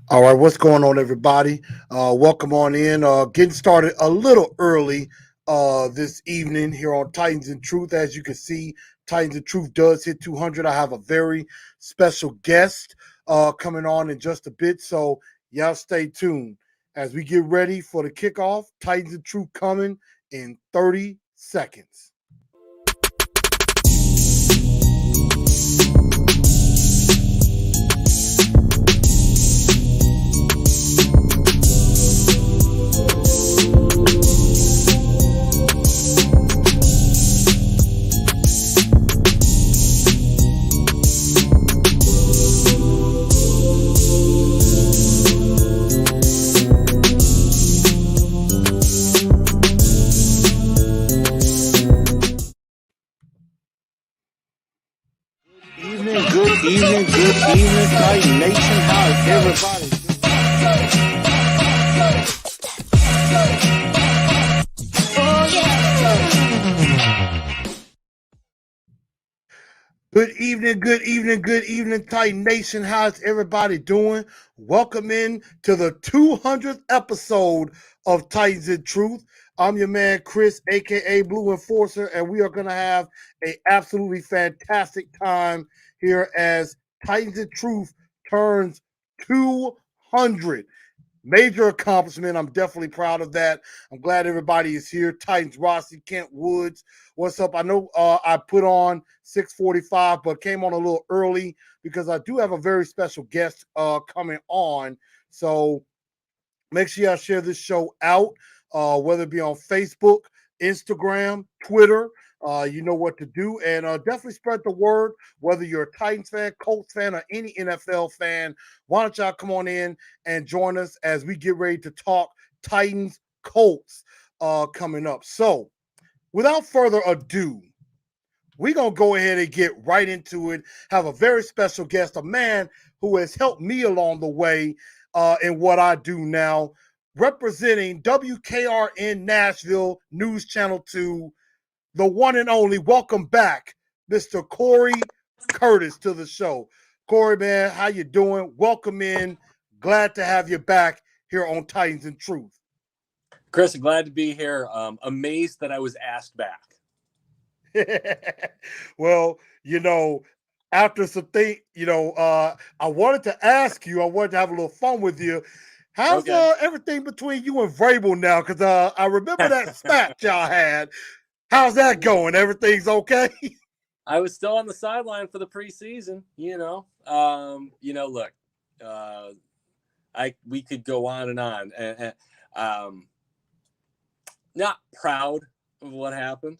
All right, what's going on, everybody? Welcome on in. Getting started a little early this evening here on Titans and Truth. As you can see, Titans and Truth does hit 200. I have a very special guest coming on in just a bit, so y'all stay tuned as we get ready for the kickoff. Titans and Truth coming in 30 seconds. Good evening, Titan Nation. How is everybody? Good evening, Titan Nation. How's everybody doing? Welcome in to the 200th episode of Titans and Truth. I'm your man, Chris, aka Blue Enforcer, and we are going to have an absolutely fantastic time here as Titans and Truth turns 200. Major accomplishment. I'm definitely proud of that. I'm glad everybody is here. Titans Rossi, Kent Woods. What's up? I know I put on 6:45, but came on a little early because I do have a very special guest coming on. So make sure y'all share this show out, whether it be on Facebook, Instagram, Twitter. You know what to do. And definitely spread the word, whether you're a Titans fan, Colts fan, or any NFL fan. Why don't y'all come on in and join us as we get ready to talk Titans Colts coming up. So without further ado, we're going to go ahead and get right into it. Have a very special guest, a man who has helped me along the way in what I do now, representing WKRN Nashville News Channel 2, the one and only. Welcome back, Mr. Cory Curtis, to the show. Cory, man, how you doing? Welcome in. Glad to have you back here on Titans and Truth. Chris, glad to be here. Amazed that I was asked back. Well, after some thing, I wanted to ask you, I wanted to have a little fun with you. How's everything between you and Vrabel now? Because I remember that spat y'all had. How's that going? Everything's okay? I was still on the sideline for the preseason. Look, we could go on and on. Not proud of what happened.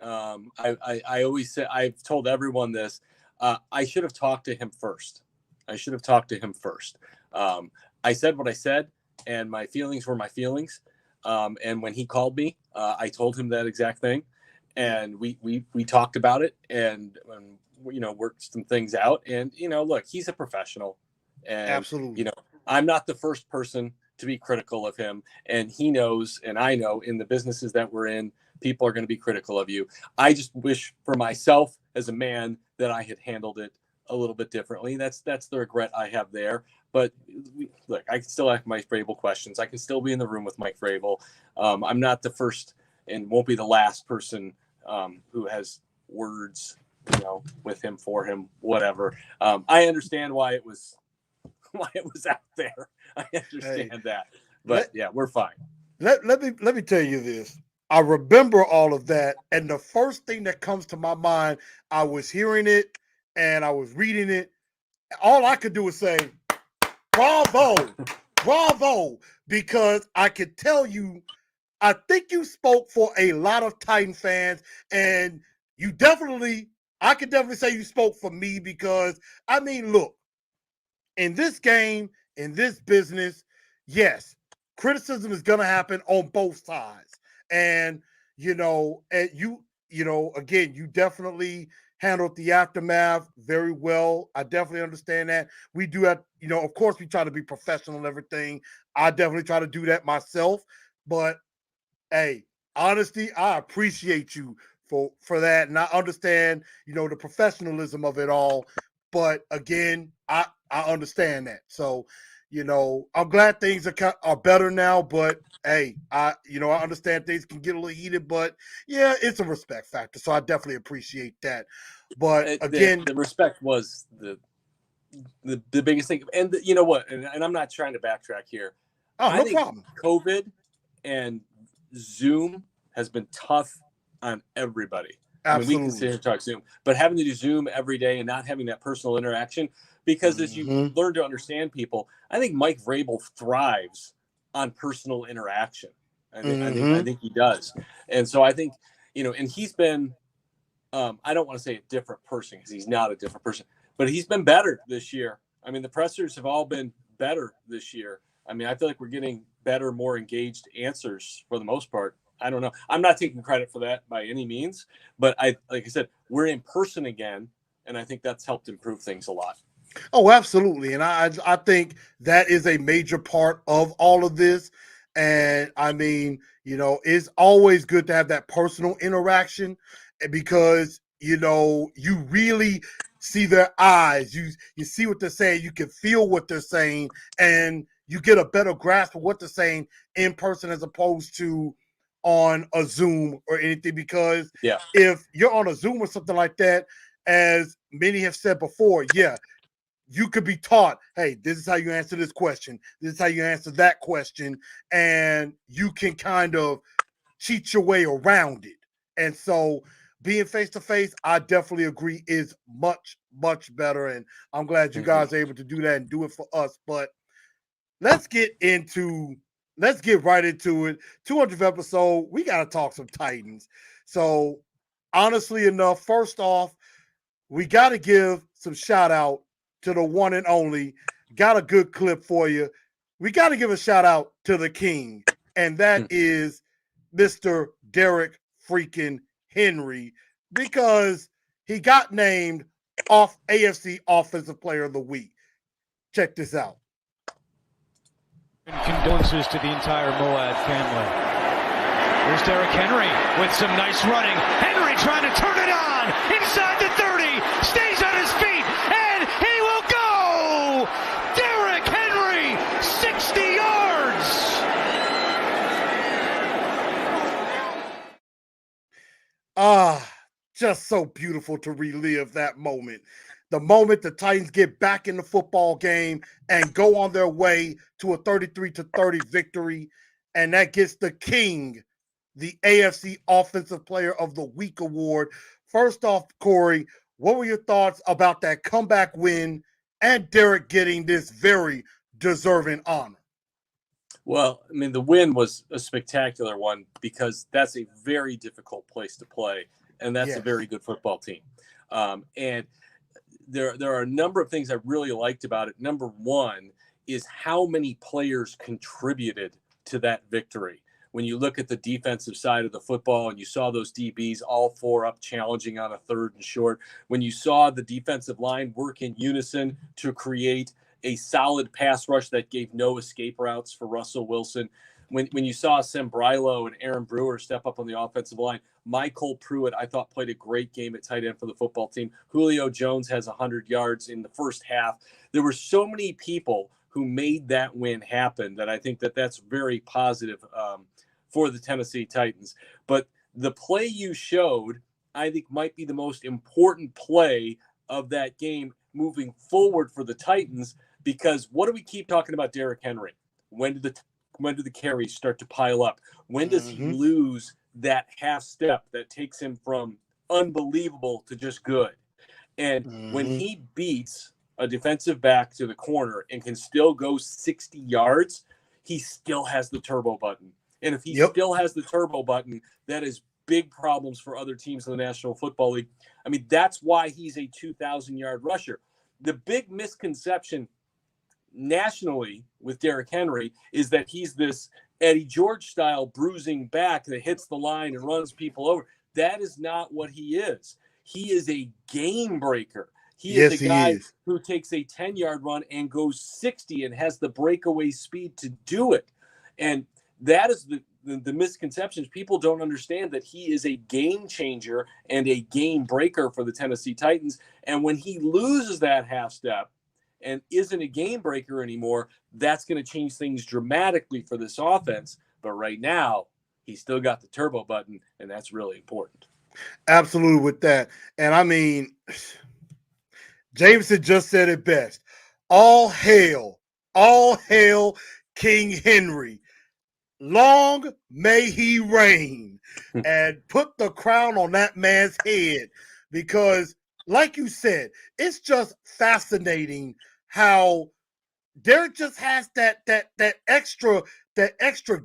I always say, I've told everyone this. I should have talked to him first. I said what I said, and my feelings were my feelings. And when he called me, I told him that exact thing, and we talked about it, and worked some things out. And look, he's a professional, and absolutely, I'm not the first person to be critical of him, and he knows, and I know, in the businesses that we're in, people are going to be critical of you. I just wish for myself as a man that I had handled it a little bit differently. That's the regret I have there. But look, I can still ask Mike Vrabel questions. I can still be in the room with Mike Vrabel. I'm not the first and won't be the last person who has words, with him, for him, whatever. I understand why it was out there. I understand that. But yeah, we're fine. Let me tell you this. I remember all of that, and the first thing that comes to my mind, I was hearing it and I was reading it. All I could do was say, bravo, bravo, because I could tell you, I think you spoke for a lot of Titan fans, and I could definitely say you spoke for me because, look, in this game, in this business, yes, criticism is going to happen on both sides. And, again, you definitely handled the aftermath very well. I definitely understand that. We do have, of course, we try to be professional and everything. I definitely try to do that myself. But, hey, honesty, I appreciate you for that. And I understand, the professionalism of it all. But, again, I understand that. So, I'm glad things are better now, but hey, I understand things can get a little heated, but yeah, it's a respect factor. So I definitely appreciate that. But again, The respect was the biggest thing. And you know what? And I'm not trying to backtrack here. oh, I no think problem. COVID and Zoom has been tough on everybody. I mean, we can sit Absolutely. here and talk Zoom, but having to do Zoom every day and not having that personal interaction, because as you Hmm. learn to understand people, I think Mike Vrabel thrives on personal interaction. I Hmm. think he does. And so I think, and he's been, I don't want to say a different person because he's not a different person, but he's been better this year. I mean, the pressers have all been better this year. I mean, I feel like we're getting better, more engaged answers for the most part. I don't know. I'm not taking credit for that by any means, but like I said, we're in person again, and I think that's helped improve things a lot. Oh, absolutely. And I think that is a major part of all of this. And I mean, it's always good to have that personal interaction because, you really see their eyes. You see what they're saying, you can feel what they're saying, and you get a better grasp of what they're saying in person as opposed to on a Zoom or anything. Because Yeah. if you're on a Zoom or something like that, as many have said before, yeah, you could be taught, hey, this is how you answer this question. This is how you answer that question. And you can kind of cheat your way around it. And so being face to face, I definitely agree, is much, much better. And I'm glad you Mm-hmm. guys are able to do that and do it for us. But let's get right into it. 200th episode, we got to talk some Titans. So honestly enough, first off, we got to give some shout out to the one and only. Got a good clip for you. We got to give a shout out to the king, and that is Mr. Derek freaking Henry, because he got named off AFC Offensive Player of the Week. Check this out. Condolences to the entire Moab family. Here's Derrick Henry with some nice running. Henry trying to turn it on inside the 30, stays on his feet, and he will go! Derrick Henry, 60 yards! Just so beautiful to relive that moment. The moment the Titans get back in the football game and go on their way to a 33-30 victory, and that gets the king the AFC Offensive Player of the Week award. First off, Cory, what were your thoughts about that comeback win and Derek getting this very deserving honor? Well, I mean, the win was a spectacular one because that's a very difficult place to play, and that's a Yes. very good football team. And there are a number of things I really liked about it. Number one is how many players contributed to that victory. When you look at the defensive side of the football and you saw those DBs all four up challenging on a 3rd and short, when you saw the defensive line work in unison to create a solid pass rush that gave no escape routes for Russell Wilson, when you saw Sam Brilo and Aaron Brewer step up on the offensive line, Michael Pruitt, I thought, played a great game at tight end for the football team. Julio Jones has 100 yards in the first half. There were so many people who made that win happen that I think that's very positive for the Tennessee Titans. But the play you showed, I think, might be the most important play of that game moving forward for the Titans, because what do we keep talking about Derrick Henry? When do the carries start to pile up? When does he lose that half step that takes him from unbelievable to just good? And when he beats a defensive back to the corner and can still go 60 yards, he still has the turbo button. And if he still has the turbo button, that is big problems for other teams in the National Football League. I mean, that's why he's a 2,000-yard rusher. The big misconception nationally with Derrick Henry is that he's this Eddie George style bruising back that hits the line and runs people over. That is not what he is. He is a game breaker. He is a guy who takes a 10-yard run and goes 60 and has the breakaway speed to do it. And that is the misconceptions. People don't understand that he is a game changer and a game breaker for the Tennessee Titans. And when he loses that half step and isn't a game breaker anymore, that's going to change things dramatically for this offense. But right now, he's still got the turbo button, and that's really important. Absolutely with that. And I mean, Jameson just said it best. All hail King Henry. Long may he reign, and put the crown on that man's head, because like you said, it's just fascinating how Derek just has that extra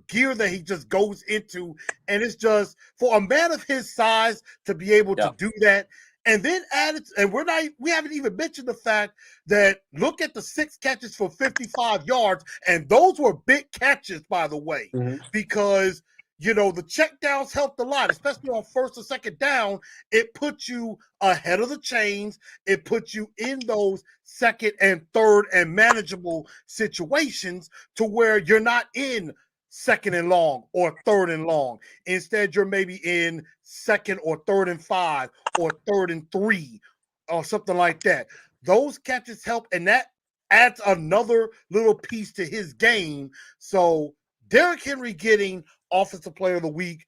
gear that he just goes into, and it's just for a man of his size to be able to do that. And then added, and we haven't even mentioned the fact that look at the 6 catches for 55 yards, and those were big catches, by the way, because the check downs helped a lot, especially on first or second down. It puts you ahead of the chains. It puts you in those second and third and manageable situations to where you're not in second and long or third and long. Instead, you're maybe in second or third and 5 or third and 3 or something like that. Those catches help, and that adds another little piece to his game. So Derrick Henry getting Offensive Player of the Week,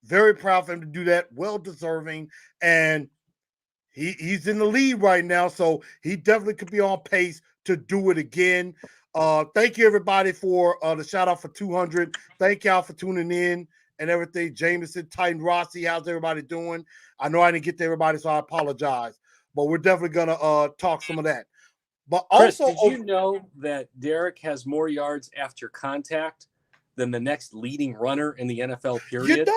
very proud for him to do that, well deserving, and he's in the lead right now, so he definitely could be on pace to do it again. Thank you, everybody, for the shout-out for 200. Thank y'all for tuning in and everything. Jameson, Titan, Rossi, how's everybody doing? I know I didn't get to everybody, so I apologize. But we're definitely going to talk some of that. But Chris, also, did you know that Derek has more yards after contact than the next leading runner in the NFL, period?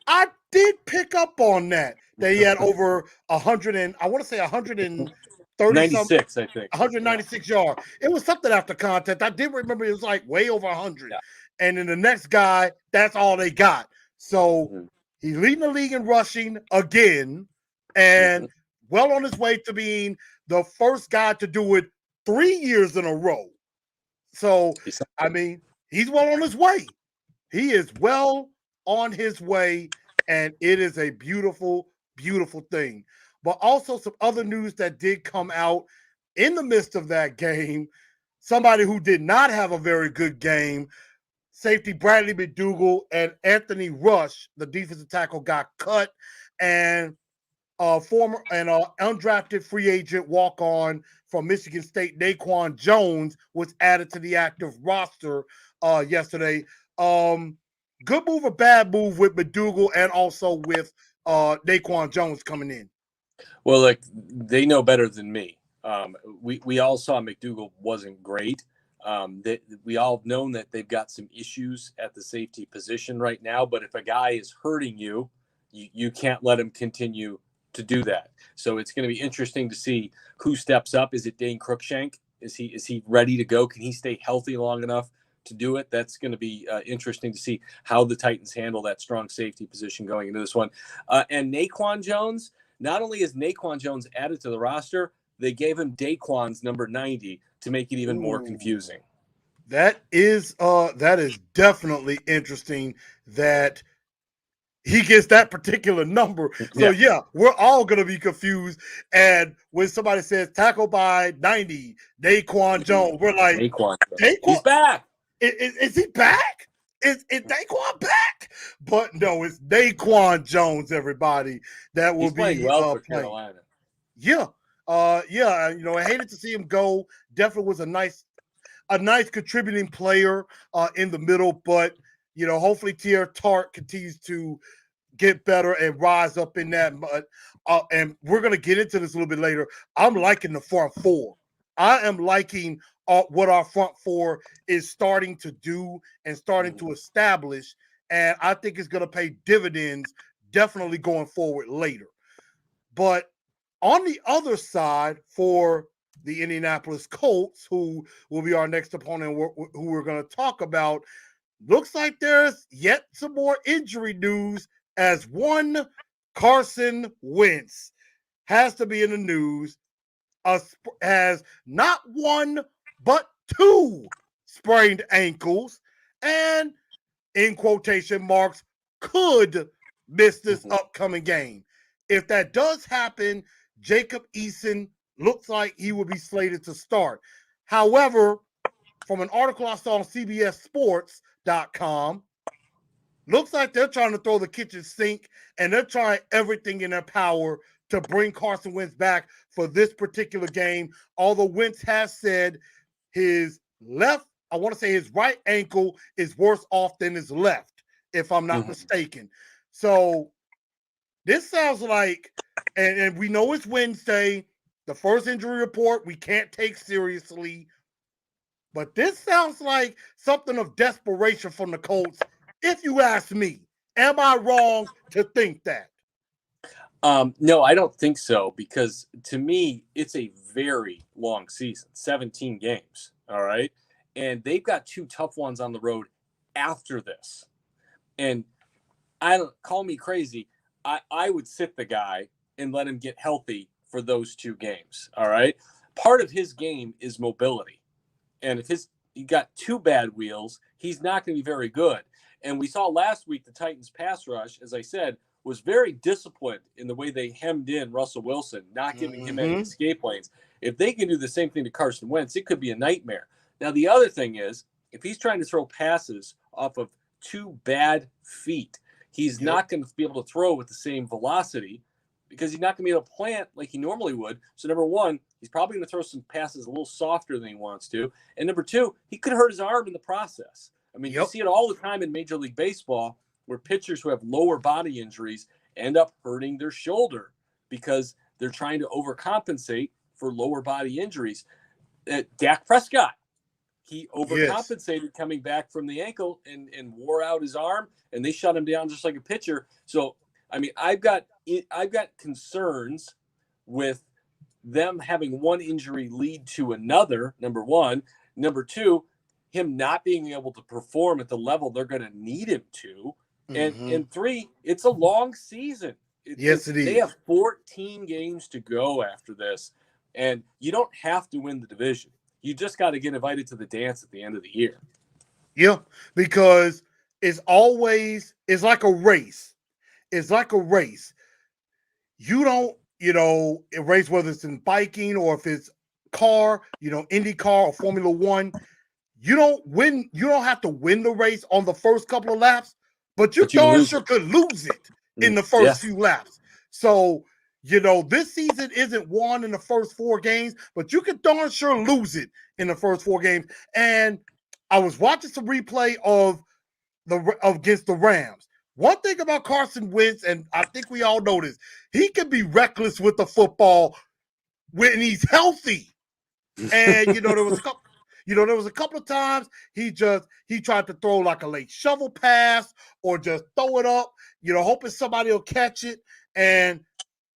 I did pick up on that. They had over 100 and I want to say 130 96, I think. 196 yards. It was something after contact. I did remember it was like way over 100. Yeah. And then the next guy, that's all they got. So he's leading the league in rushing again, and well on his way to being the first guy to do it 3 years in a row. So, I mean, he's well on his way. He is well on his way, and it is a beautiful, beautiful thing. But also some other news that did come out in the midst of that game. Somebody who did not have a very good game, safety Bradley McDougald and Anthony Rush, the defensive tackle, got cut, and former and undrafted free agent walk-on from Michigan State, Naquan Jones, was added to the active roster yesterday. Good move or bad move with McDougald and also with Naquan Jones coming in? Well, like, they know better than me. We all saw McDougald wasn't great. We all have known that they've got some issues at the safety position right now. But if a guy is hurting you, you can't let him continue to do that. So it's going to be interesting to see who steps up. Is it Dane Cruikshank? Is he ready to go? Can he stay healthy long enough to do it? That's going to be interesting to see how the Titans handle that strong safety position going into this one. And Naquan Jones, not only is Naquan Jones added to the roster, they gave him Daquan's number 90 to make it even more confusing. That is definitely interesting that he gets that particular number. So, yeah, we're all going to be confused. And when somebody says tackle by 90, Naquan Jones, we're like, Naquan. He's back. Is he back? Is Naquan back? But no, it's Naquan Jones, everybody. That will He's be playing well for Carolina. Yeah. I hated to see him go. Definitely was a nice contributing player in the middle, but hopefully Tier Tart continues to get better and rise up in that. And we're going to get into this a little bit later. I'm liking the front four. I am liking what our front four is starting to do and starting to establish. And I think it's going to pay dividends definitely going forward later. But on the other side, for the Indianapolis Colts, who will be our next opponent, who we're going to talk about, looks like there's yet some more injury news, as one Carson Wentz has to be in the news, has not one but two sprained ankles, and in quotation marks, could miss this upcoming game. If that does happen, Jacob Eason looks like he will be slated to start. However, from an article I saw on CBSSports.com, looks like they're trying to throw the kitchen sink and they're trying everything in their power to bring Carson Wentz back for this particular game. Although Wentz has said his I want to say his right ankle is worse off than his left, if I'm not mistaken. So this sounds like, and we know it's Wednesday, the first injury report we can't take seriously, but this sounds like something of desperation from the Colts, if you ask me. Am I wrong to think that? No, I don't think so, because to me, it's a very long season, 17 games. All right. And they've got 2 tough ones on the road after this. And call me crazy. I would sit the guy and let him get healthy for those 2 games. All right. Part of his game is mobility. And if he got 2 bad wheels, he's not going to be very good. And we saw last week the Titans pass rush, as I said, was very disciplined in the way they hemmed in Russell Wilson, not giving him any escape lanes. If they can do the same thing to Carson Wentz, it could be a nightmare. Now, the other thing is, if he's trying to throw passes off of 2 bad feet, he's not going to be able to throw with the same velocity because he's not going to be able to plant like he normally would. So, number one, he's probably going to throw some passes a little softer than he wants to. And number 2, he could hurt his arm in the process. I mean, you see it all the time in Major League Baseball where pitchers who have lower body injuries end up hurting their shoulder because they're trying to overcompensate for lower body injuries. Dak Prescott, he overcompensated coming back from the ankle and wore out his arm, and they shut him down just like a pitcher. So, I mean, I've got concerns with them having one injury lead to another, number one. Number 2, him not being able to perform at the level they're going to need him to. And 3, it's a long season. It is. They have 14 games to go after this, and you don't have to win the division. You just got to get invited to the dance at the end of the year. Yeah, because it's like a race. It's like a race. You don't, a race, whether it's in biking or if it's car, IndyCar or Formula One, you don't win. You don't have to win the race on the first couple of laps, but you darn sure could lose it in the first few laps. So, this season isn't won in the first 4 games, but you could darn sure lose it in the first 4 games. And I was watching some replay against the Rams. One thing about Carson Wentz, and I think we all know this, he can be reckless with the football when he's healthy. And there was a couple of times he tried to throw like a late shovel pass or just throw it up, hoping somebody will catch it. And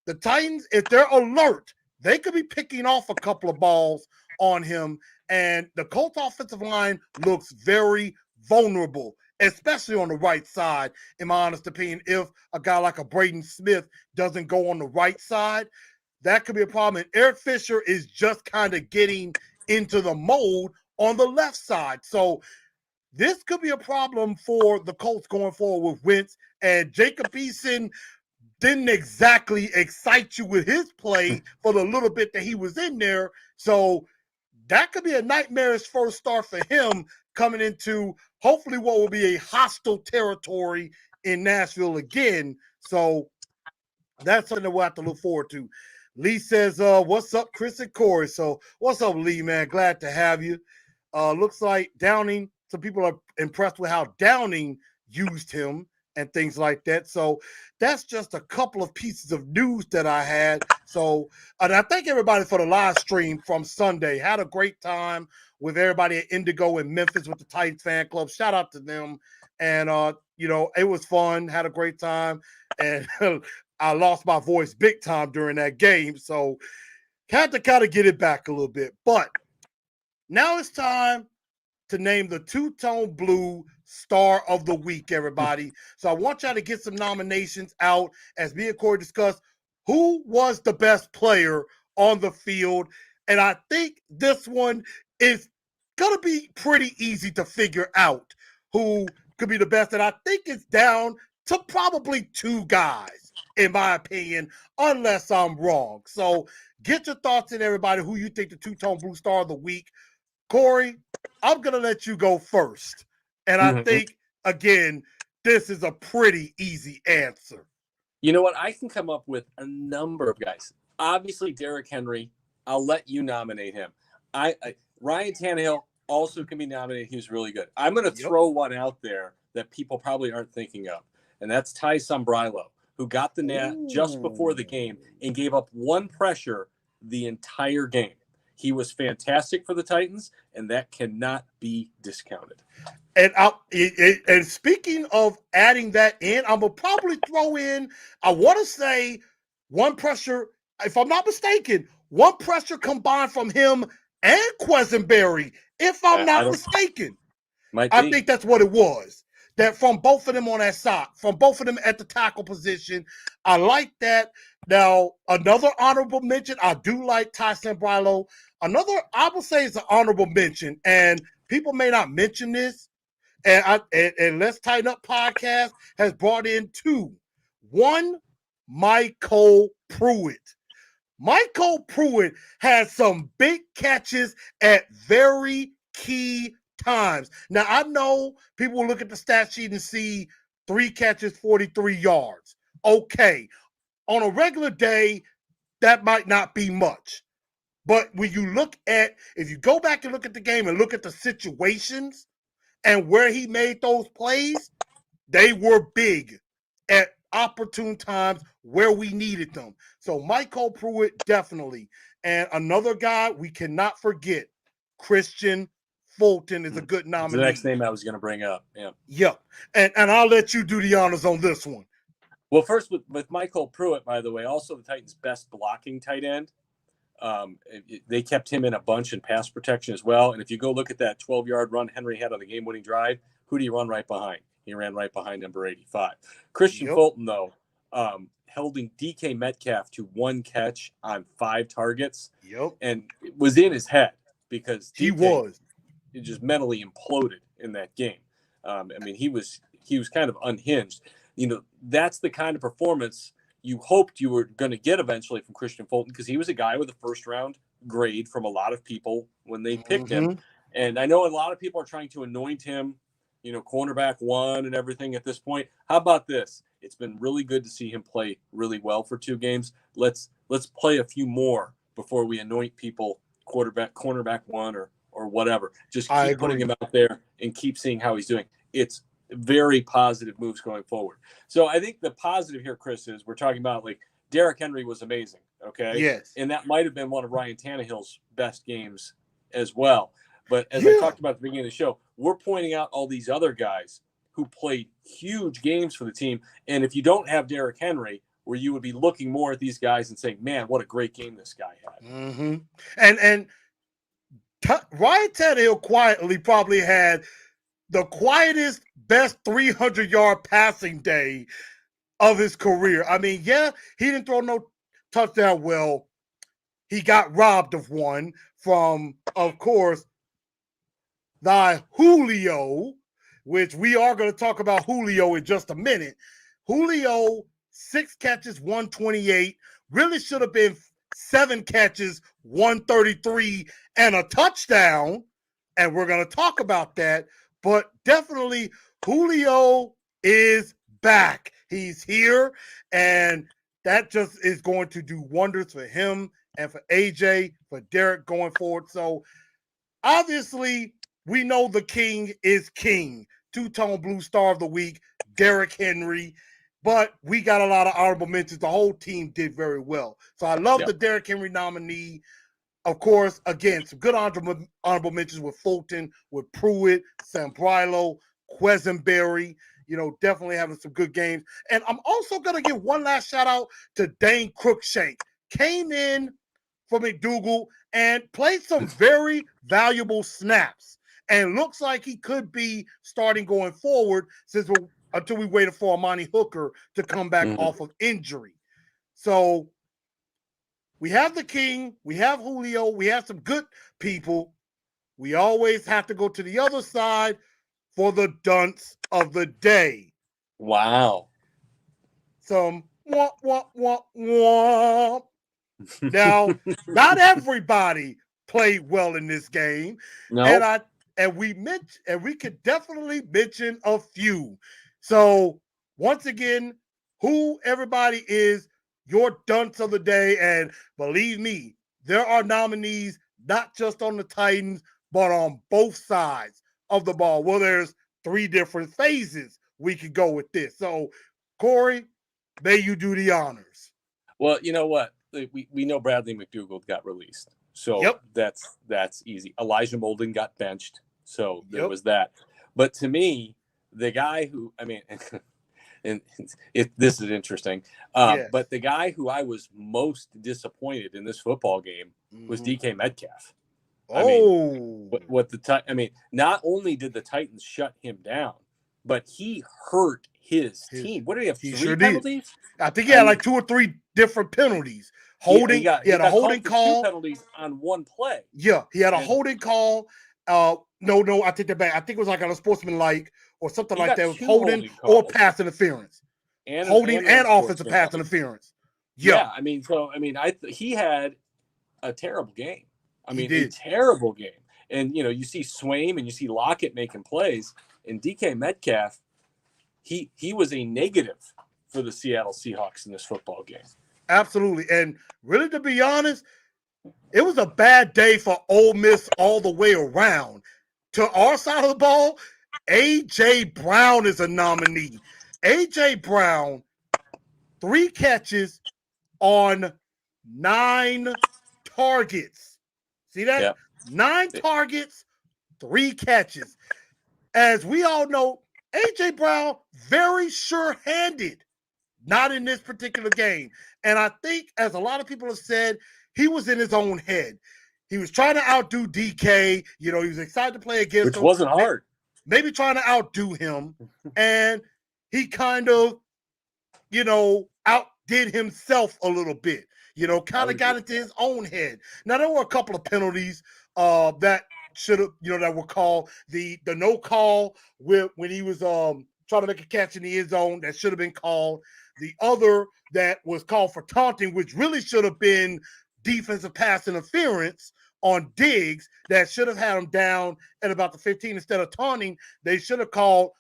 the Titans, if they're alert, they could be picking off a couple of balls on him. And the Colts offensive line looks very vulnerable, especially on the right side, in my honest opinion. If a guy like a Braden Smith doesn't go on the right side, that could be a problem. And Eric Fisher is just kind of getting into the mold on the left side. So this could be a problem for the Colts going forward with Wentz. And Jacob Eason didn't exactly excite you with his play for the little bit that he was in there. So that could be a nightmarish first start for him coming into hopefully what will be a hostile territory in Nashville again. So that's something that we'll have to look forward to. Lee says, what's up, Chris and Corey? So what's up, Lee, man? Glad to have you. Looks like Downing, some people are impressed with how Downing used him and things like that. So that's just a couple of pieces of news that I had. So and I thank everybody for the live stream from Sunday. Had a great time with everybody at Indigo in Memphis with the Titans fan club. Shout out to them. And, it was fun. Had a great time. And I lost my voice big time during that game. So had to kind of get it back a little bit. But now it's time to name the two-tone blue star of the week, everybody. So I want y'all to get some nominations out as me and Corey discuss who was the best player on the field. And I think this one is going to be pretty easy to figure out who could be the best. And I think it's down to probably 2 guys, in my opinion, unless I'm wrong. So get your thoughts in, everybody, who you think the two-tone blue star of the week Corey, I'm going to let you go first. And I think, again, this is a pretty easy answer. You know what? I can come up with a number of guys. Obviously, Derrick Henry, I'll let you nominate him. Ryan Tannehill also can be nominated. He was really good. I'm going to throw one out there that people probably aren't thinking of, and that's Ty Sombrilo, who got the net just before the game and gave up one pressure the entire game. He was fantastic for the Titans, and that cannot be discounted. And speaking of adding that in, I'm going to probably throw in, I want to say one pressure, if I'm not mistaken, one pressure combined from him and Quisenberry, if I'm not mistaken. I think that's what it was. That from both of them on that side, from both of them at the tackle position. I like that. Now, another honorable mention, I do like Ty Sombrilo. Another, I would say, is an honorable mention, and people may not mention this, and Let's Tighten Up podcast has brought in two. One, Michael Pruitt. Michael Pruitt had some big catches at very key times. Now, I know people will look at the stat sheet and see 3 catches, 43 yards. Okay. On a regular day, that might not be much. But when you look at, if you go back and look at the game and look at the situations and where he made those plays, they were big at opportune times where we needed them. So Michael Pruitt, definitely. And another guy we cannot forget, Christian Fulton is a good nominee. The next name I was going to bring up. Yeah. Yep. And I'll let you do the honors on this one. Well, first with Michael Pruitt, by the way, also the Titans' best blocking tight end. They kept him in a bunch in pass protection as well. And if you go look at that 12-yard run Henry had on the game-winning drive, who do you run right behind? He ran right behind number 85. Christian Fulton, though, holding DK Metcalf to 1 catch on 5 targets. And it was in his head because DK, he just mentally imploded in that game. I mean, he was kind of unhinged. You know, that's the kind of performance you hoped you were going to get eventually from Christian Fulton, because he was a guy with a first-round grade from a lot of people when they picked him. And I know a lot of people are trying to anoint him, you know, cornerback 1 and everything at this point. How about this? It's been really good to see him play really well for 2 games. Let's play a few more before we anoint people cornerback 1 or whatever. Just keep putting him out there and keep seeing how he's doing. It's very positive moves going forward. So I think the positive here, Chris, is we're talking about, like, Derrick Henry was amazing. Okay. Yes. And that might have been one of Ryan Tannehill's best games as well. But as I talked about at the beginning of the show, we're pointing out all these other guys who played huge games for the team. And if you don't have Derrick Henry, where you would be looking more at these guys and saying, man, what a great game this guy had. And Ryan Tannehill quietly probably had the quietest, best 300-yard passing day of his career. I mean, he didn't throw no touchdown. Well, he got robbed of one from, of course, thy Julio, which we are going to talk about Julio in just a minute. Julio, 6 catches, 128. Really should have been 7 catches, 133, and a touchdown. And we're going to talk about that. But definitely, Julio is back. He's here, and that just is going to do wonders for him and for AJ, for Derek going forward. So, obviously, we know the king is king. 2-tone blue star of the week, Derrick Henry. But we got a lot of honorable mentions. The whole team did very well. So, I love the Derrick Henry nominee. Of course, again, some good honorable mentions with Fulton, with Pruitt, Sombrilo, Quisenberry. You know, definitely having some good games. And I'm also going to give one last shout out to Dane Cruikshank. Came in for McDougal and played some very valuable snaps. And looks like he could be starting going forward until we waited for Amani Hooker to come back off of injury. So we have the king, we have Julio, we have some good people. We always have to go to the other side for the dunce of the day. Wow. Some womp, womp, womp, womp. Now, not everybody played well in this game. No. And we could definitely mention a few. So once again, who everybody is your dunce of the day. And believe me, there are nominees not just on the Titans, but on both sides of the ball. Well, there's 3 different phases we could go with this. So, Corey, may you do the honors. Well, you know what? We know Bradley McDougald got released. So that's easy. Elijah Molden got benched. So there was that. But to me, the guy who, I mean, and this is interesting, but the guy who I was most disappointed in this football game was DK Metcalf. Not only did the Titans shut him down, but he hurt his team. What did he have? 3 penalties? I think he had like 2 or 3 different penalties. Holding, he had a holding call. 2 penalties on one play. Yeah, he had a holding call. No, I take that back. I think it was like on a sportsmanlike or something like that. It was holding or pass interference. Holding and offensive pass interference. Yeah. He had a terrible game. A terrible game. And, you see Swaim and you see Lockett making plays. And DK Metcalf, he was a negative for the Seattle Seahawks in this football game. Absolutely. And really, to be honest, it was a bad day for Ole Miss all the way around. To our side of the ball, A.J. Brown is a nominee. A.J. Brown, 3 catches on 9 targets. See that? Yeah. 9 targets, 3 catches. As we all know, A.J. Brown, very sure-handed. Not in this particular game. And I think, as a lot of people have said, he was in his own head. He was trying to outdo DK. He was excited to play against him. Which wasn't hard. Maybe trying to outdo him. And he kind of, outdid himself a little bit. Kind of got into his own head. Now, there were a couple of penalties that should have, that were called. The no call when he was trying to make a catch in the end zone, that should have been called. The other that was called for taunting, which really should have been defensive pass interference on Diggs, that should have had him down at about the 15 instead of taunting. They should have called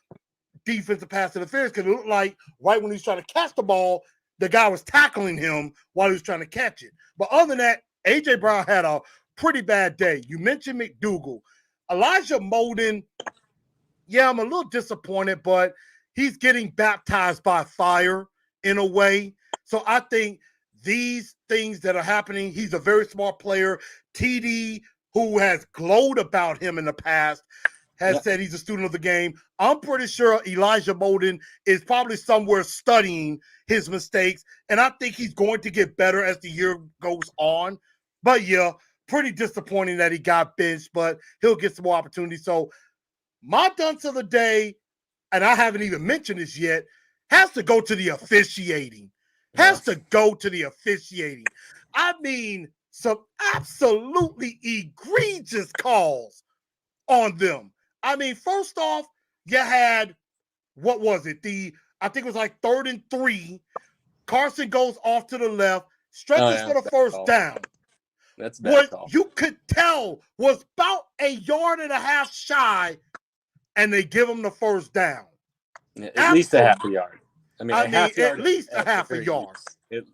defensive pass interference because it looked like right when he was trying to catch the ball, the guy was tackling him while he was trying to catch it. But other than that, A.J. Brown had a pretty bad day. You mentioned McDougald. Elijah Molden, I'm a little disappointed, but he's getting baptized by fire in a way. So I think these things that are happening, he's a very smart player. TD, who has glowed about him in the past, has said he's a student of the game. I'm pretty sure Elijah Molden is probably somewhere studying his mistakes, and I think he's going to get better as the year goes on. But, pretty disappointing that he got benched, but he'll get some more opportunities. So my dunce of the day, and I haven't even mentioned this yet, has to go to the officiating. I mean, some absolutely egregious calls on them. I mean, first off, you had, what was it? I think it was like 3rd and 3. Carson goes off to the left, stretches for the first down. That's bad. What you could tell was about 1.5 yards shy, and they give him the first down. At least a half a yard. At least a half a yard.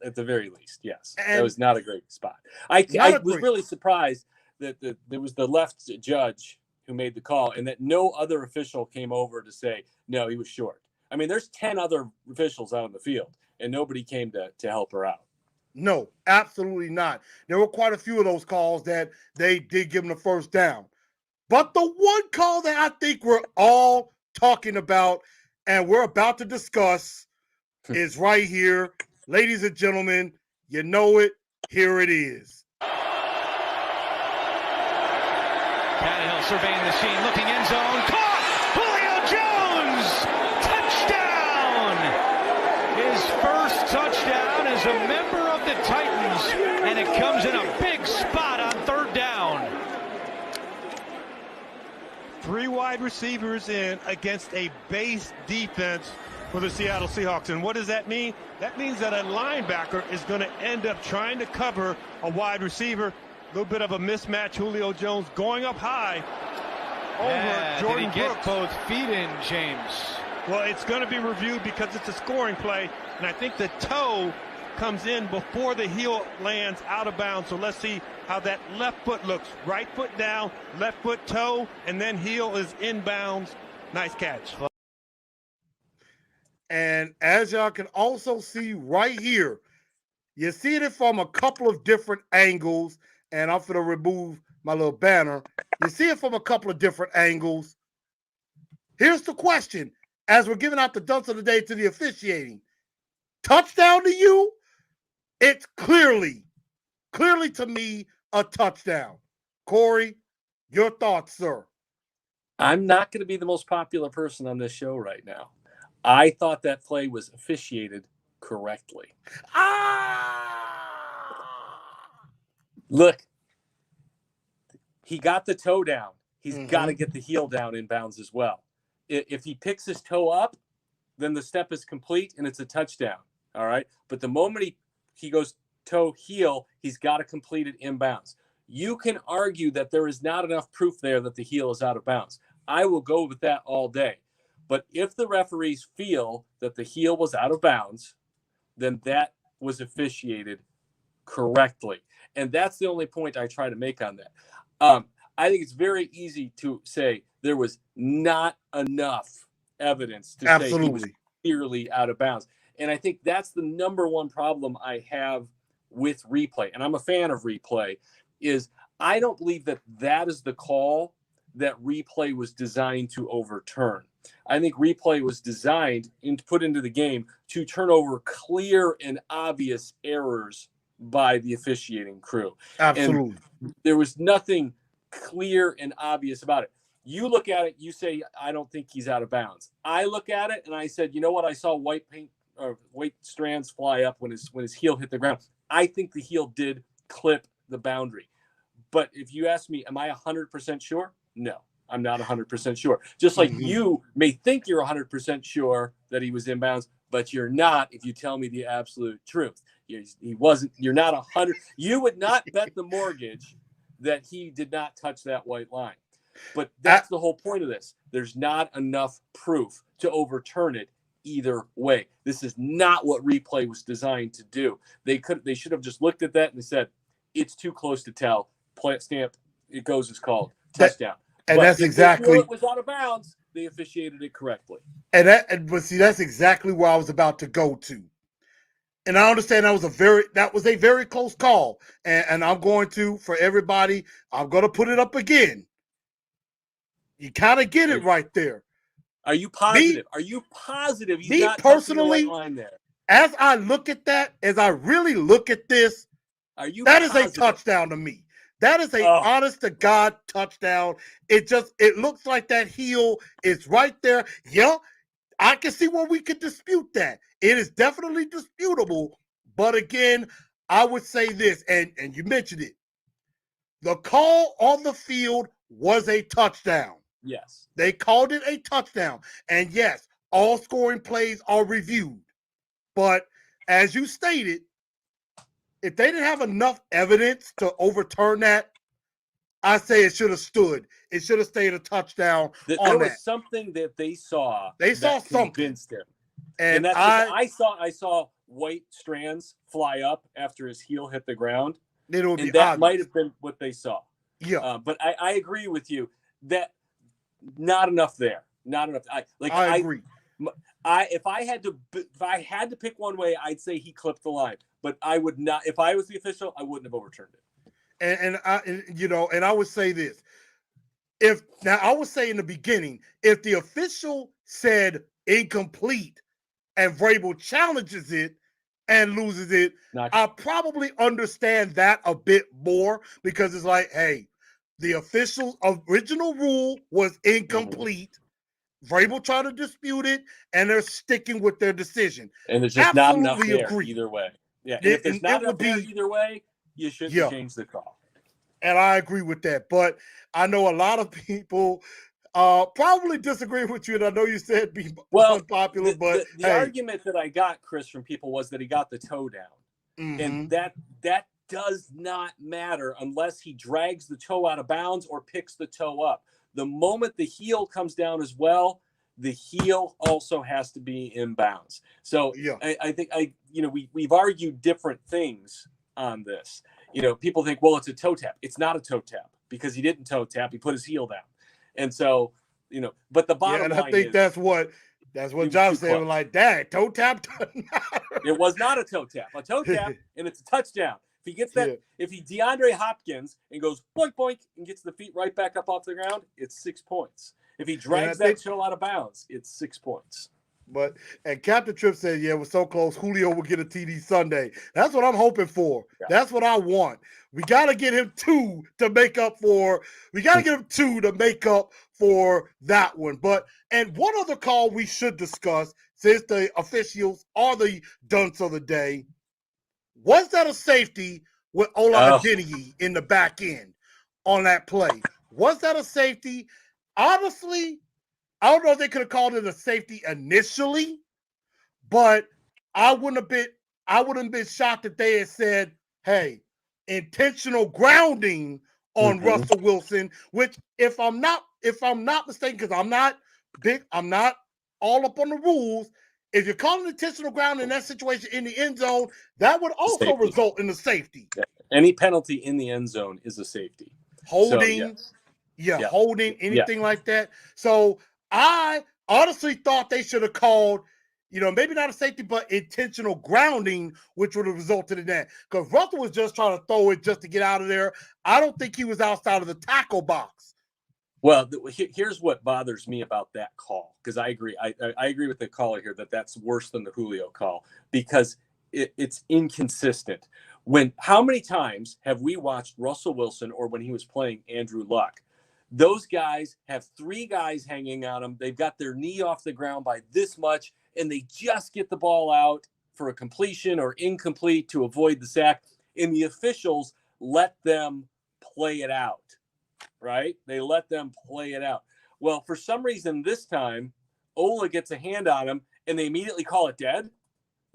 At the very least, yes. And that was not a great spot. I was really surprised that there was the left judge who made the call and that no other official came over to say, no, he was short. I mean, there's 10 other officials out on the field, and nobody came to help her out. No, absolutely not. There were quite a few of those calls that they did give him the first down. But the one call that I think we're all talking about and we're about to discuss is right here. Ladies and gentlemen, you know it. Here it is. Tannehill surveying the scene, looking end zone. Caught! Julio Jones! Touchdown! His first touchdown as a member of the Titans, and it comes in a big spot on 3rd down. 3 wide receivers in against a base defense for the Seattle Seahawks. And what does that mean? That means that a linebacker is going to end up trying to cover a wide receiver. little bit of a mismatch. Julio Jones going up high over Jordan Did he get Brooks. both feet in, James? Well, it's going to be reviewed because it's a scoring play, and I think the toe comes in before the heel lands out of bounds. So let's see how that left foot looks. Right foot down, left foot toe, and then heel is inbounds. Nice catch. And as y'all can also see right here, you see it from a couple of different angles, and I'm going to remove my little banner. You see it from a couple of different angles. Here's the question. As we're giving out the dunks of the day to the officiating, touchdown to you? It's clearly to me, a touchdown. Corey, your thoughts, sir? I'm not going to be the most popular person on this show right now. I thought that play was officiated correctly. Look, he got the toe down. He's got to get the heel down in bounds as well. If he picks his toe up, then the step is complete and it's a touchdown. All right. But the moment he goes toe heel, he's got to complete it inbounds. You can argue that there is not enough proof there that the heel is out of bounds. I will go with that all day. But if the referees feel that the heel was out of bounds, then that was officiated correctly. And that's the only point I try to make on that. I think it's very easy to say there was not enough evidence to say he was clearly out of bounds. And I think that's the number one problem I have with replay. And I'm a fan of replay, is I don't believe that that is the call that replay was designed to overturn. I think replay was designed and put into the game to turn over clear and obvious errors by the officiating crew. Absolutely. And there was nothing clear and obvious about it. You look at it, you say, I don't think he's out of bounds. I look at it and I said, you know what? I saw white strands fly up when his heel hit the ground. I think the heel did clip the boundary. But if you ask me, am I 100% sure? No, I'm not 100% sure. Just like you may think you're 100% sure that he was inbounds, but you're not if you tell me the absolute truth. He wasn't. You're not 100. You would not bet the mortgage that he did not touch that white line. But that's the whole point of this. There's not enough proof to overturn it either way. This is not what replay was designed to do. They should have just looked at that and said, it's too close to tell. Play stamp, it goes as called. Touchdown. And but that's exactly it was out of bounds. They officiated it correctly. But see, that's exactly where I was about to go to. And I understand that was a very close call. And I'm going to, for everybody, I'm going to put it up again. You kind of get it right there. Are you positive? Are you positive he's not personally, touching the white line there? As I look at that, as I really look at this, that is a touchdown to me. That is a honest to God touchdown. It looks like that heel is right there. Yeah, I can see where we could dispute that. It is definitely disputable. But again, I would say this, and you mentioned it. The call on the field was a touchdown. Yes. They called it a touchdown. And yes, all scoring plays are reviewed. But as you stated, if they didn't have enough evidence to overturn that, I say it should have stood. It should have stayed a touchdown. There was something that they saw. They saw something. Convinced him. And that's I saw white strands fly up after his heel hit the ground. That might have been what they saw. Yeah. But I agree with you that not enough there. Not enough. I agree. If I had to pick one way, I'd say he clipped the line. But I would not. If I was the official, I wouldn't have overturned it. And I would say this. I would say in the beginning, if the official said incomplete and Vrabel challenges it and loses it, I probably understand that a bit more, because it's like, hey, the official's original rule was incomplete. Vrabel tried to dispute it, and they're sticking with their decision. And there's just not enough there either way. Yeah, and if there's not enough there either way, you shouldn't change the call. And I agree with that. But I know a lot of people probably disagree with you, and I know you said be unpopular. But the argument that I got, Chris, from people was that he got the toe down. And that does not matter unless he drags the toe out of bounds or picks the toe up. The moment the heel comes down as well, the heel also has to be in bounds. So Yeah. I think we've argued different things on this. People think, well, it's a toe tap. It's not a toe tap because he didn't toe tap. He put his heel down. And so, but the bottom and line I think is that's what John said. Was like, dang, toe tap doesn't matter. It was not a toe tap. A toe tap, and it's a touchdown. If he gets that, if he DeAndre Hopkins and goes boink boink and gets the feet right back up off the ground, it's 6 points. If he drags that toe out of bounds, it's 6 points. And Captain Tripp said, yeah, it was so close. Julio will get a TD Sunday. That's what I'm hoping for. Yeah. That's what I want. We got to get him two to make up for. We got to get him two to make up for that one. And one other call we should discuss, since the officials are the dunce of the day, was that a safety with Ola Adeniyi in the back end on that play? Was that a safety? Honestly, I don't know if they could have called it a safety initially, but I wouldn't have been shocked if they had said, hey, intentional grounding on Russell Wilson, which if I'm not mistaken, because I'm not all up on the rules. If you're calling intentional grounding in that situation in the end zone, that would also result in a safety. Yeah. Any penalty in the end zone is a safety. Holding, holding, anything like that. So I honestly thought they should have called, maybe not a safety, but intentional grounding, which would have resulted in that. Because Russell was just trying to throw it just to get out of there. I don't think he was outside of the tackle box. Well, here's what bothers me about that call, because I agree. I agree with the caller here that that's worse than the Julio call, because it's inconsistent. How many times have we watched Russell Wilson, or when he was playing Andrew Luck, those guys have 3 guys hanging on them. They've got their knee off the ground by this much, and they just get the ball out for a completion or incomplete to avoid the sack. And the officials let them play it out, right? They let them play it out. Well, for some reason this time, Ola gets a hand on him, and they immediately call it dead.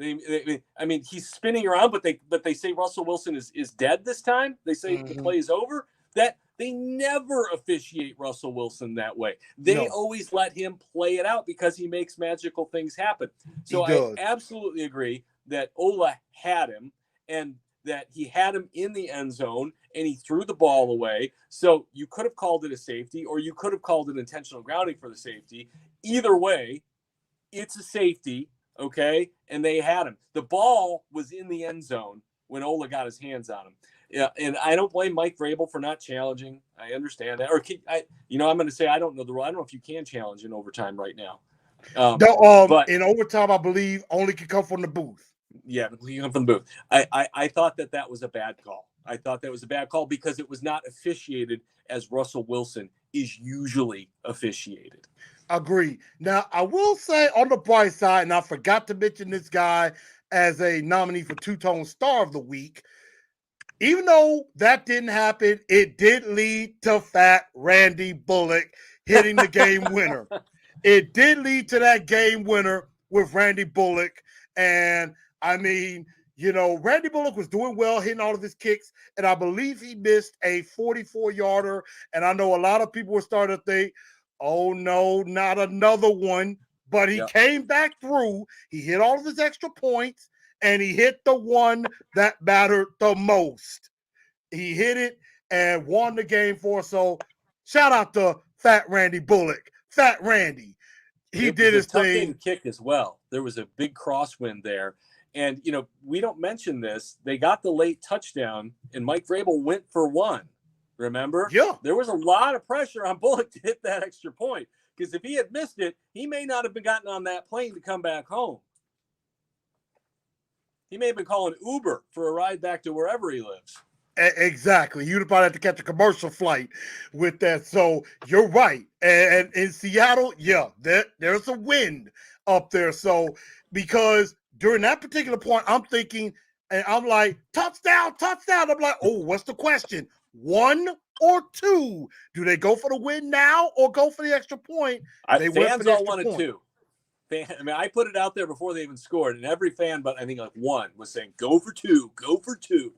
I mean, he's spinning around, but they say Russell Wilson is dead this time. They say the play is over. That they never officiate Russell Wilson that way. They always let him play it out because he makes magical things happen. So I absolutely agree that Ola had him, and that he had him in the end zone, and he threw the ball away. So you could have called it a safety, or you could have called it intentional grounding for the safety. Either way, it's a safety. Okay, and they had him. The ball was in the end zone when Ola got his hands on him. Yeah, and I don't blame Mike Vrabel for not challenging. I understand that. Or I'm going to say I don't know the rule. I don't know if you can challenge in overtime right now. But in overtime, I believe only can come from the booth. Yeah, you come from the booth. I thought that was a bad call. I thought that was a bad call because it was not officiated as Russell Wilson is usually officiated. Agree. Now, I will say on the bright side, and I forgot to mention this guy as a nominee for Two-Tone Star of the Week. Even though that didn't happen, it did lead to Fat Randy Bullock hitting the game winner. It did lead to that game winner with Randy Bullock. And, I mean, Randy Bullock was doing well, hitting all of his kicks, and I believe he missed a 44-yarder. And I know a lot of people were starting to think, oh, no, not another one. But he came back through. He hit all of his extra points, and he hit the one that mattered the most. He hit it and won the game for us. So shout out to Fat Randy Bullock. Fat Randy. He did his thing. Kick as well. There was a big crosswind there. And, we don't mention this. They got the late touchdown, and Mike Vrabel went for one. Remember? Yeah. There was a lot of pressure on Bullock to hit that extra point, because if he had missed it, he may not have been gotten on that plane to come back home. He may have been calling Uber for a ride back to wherever he lives. Exactly. You'd probably have to catch a commercial flight with that. So you're right. And in Seattle, there's a wind up there. So because during that particular point, I'm thinking, and I'm like, touchdown. I'm like, oh, what's the question? 1 or 2? Do they go for the win now or go for the extra point? Fans all wanted 2. I put it out there before they even scored, and every fan, but I think like 1 was saying, go for 2, go for 2.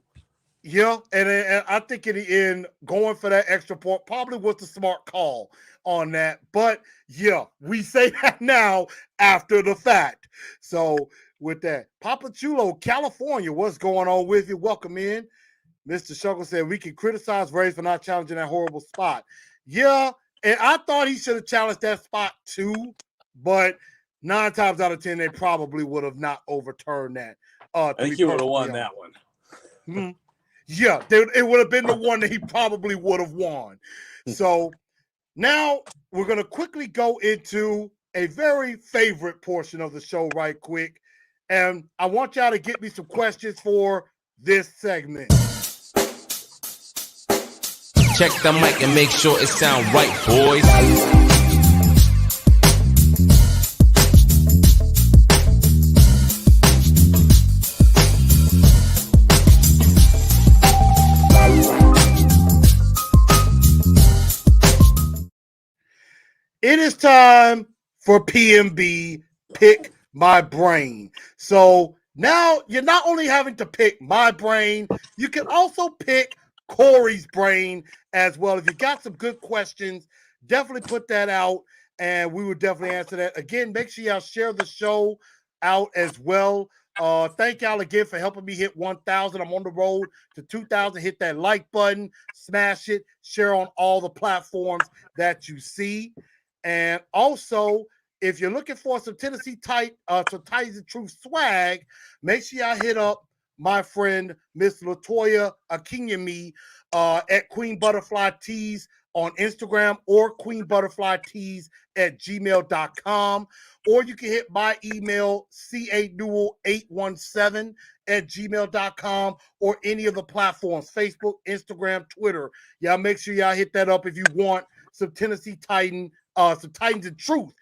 Yeah, and I think in the end, going for that extra point probably was the smart call on that. But yeah, we say that now after the fact. So with that, Papa Chulo, California, what's going on with you? Welcome in. Mr. Shuckle said we can criticize Braves for not challenging that horrible spot. Yeah, and I thought he should have challenged that spot too, but 9 times out of 10, they probably would have not overturned that. I think he would have won that one. Mm-hmm. Yeah, it would have been the one that he probably would have won. So now we're going to quickly go into a very favorite portion of the show right quick. And I want y'all to get me some questions for this segment. Check the mic and make sure it sound right, boys. It is time for PMB, Pick My Brain. So now you're not only having to pick my brain, you can also pick Cory's brain as well. If you got some good questions, definitely put that out and we will definitely answer that. Again, make sure y'all share the show out as well. Thank y'all again for helping me hit 1,000. I'm on the road to 2,000. Hit that like button, smash it, share on all the platforms that you see. And also, if you're looking for some Tennessee some Titans and Truth swag, make sure y'all hit up my friend Miss Latoya Akinyemi at Queen Butterfly Tees on Instagram or queenbutterflytees@gmail.com. Or you can hit my email, canewell817@gmail.com, or any of the platforms, Facebook, Instagram, Twitter. Y'all make sure y'all hit that up if you want some Tennessee Titans and Truth,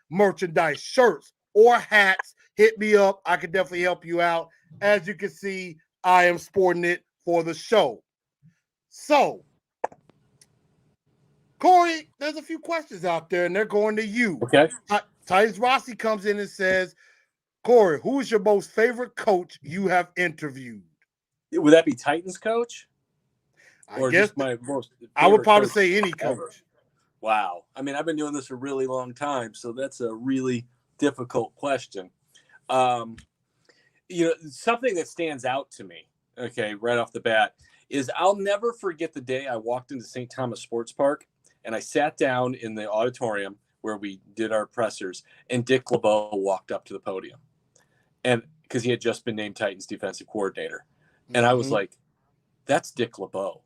merchandise, shirts, or hats. Hit me up. I can definitely help you out. As you can see, I am sporting it for the show. So, Cory, there's a few questions out there, and they're going to you. Okay. Titans Rossi comes in and says, Cory, who is your most favorite coach you have interviewed? Would that be Titans coach? I guess just my most I would probably coach say any coach. ever? Wow. I mean, I've been doing this a really long time, so that's a really difficult question. Something that stands out to me, okay, right off the bat, is I'll never forget the day I walked into St. Thomas Sports Park and I sat down in the auditorium where we did our pressers, and Dick LeBeau walked up to the podium, and because he had just been named Titans defensive coordinator, and I was like, "That's Dick LeBeau.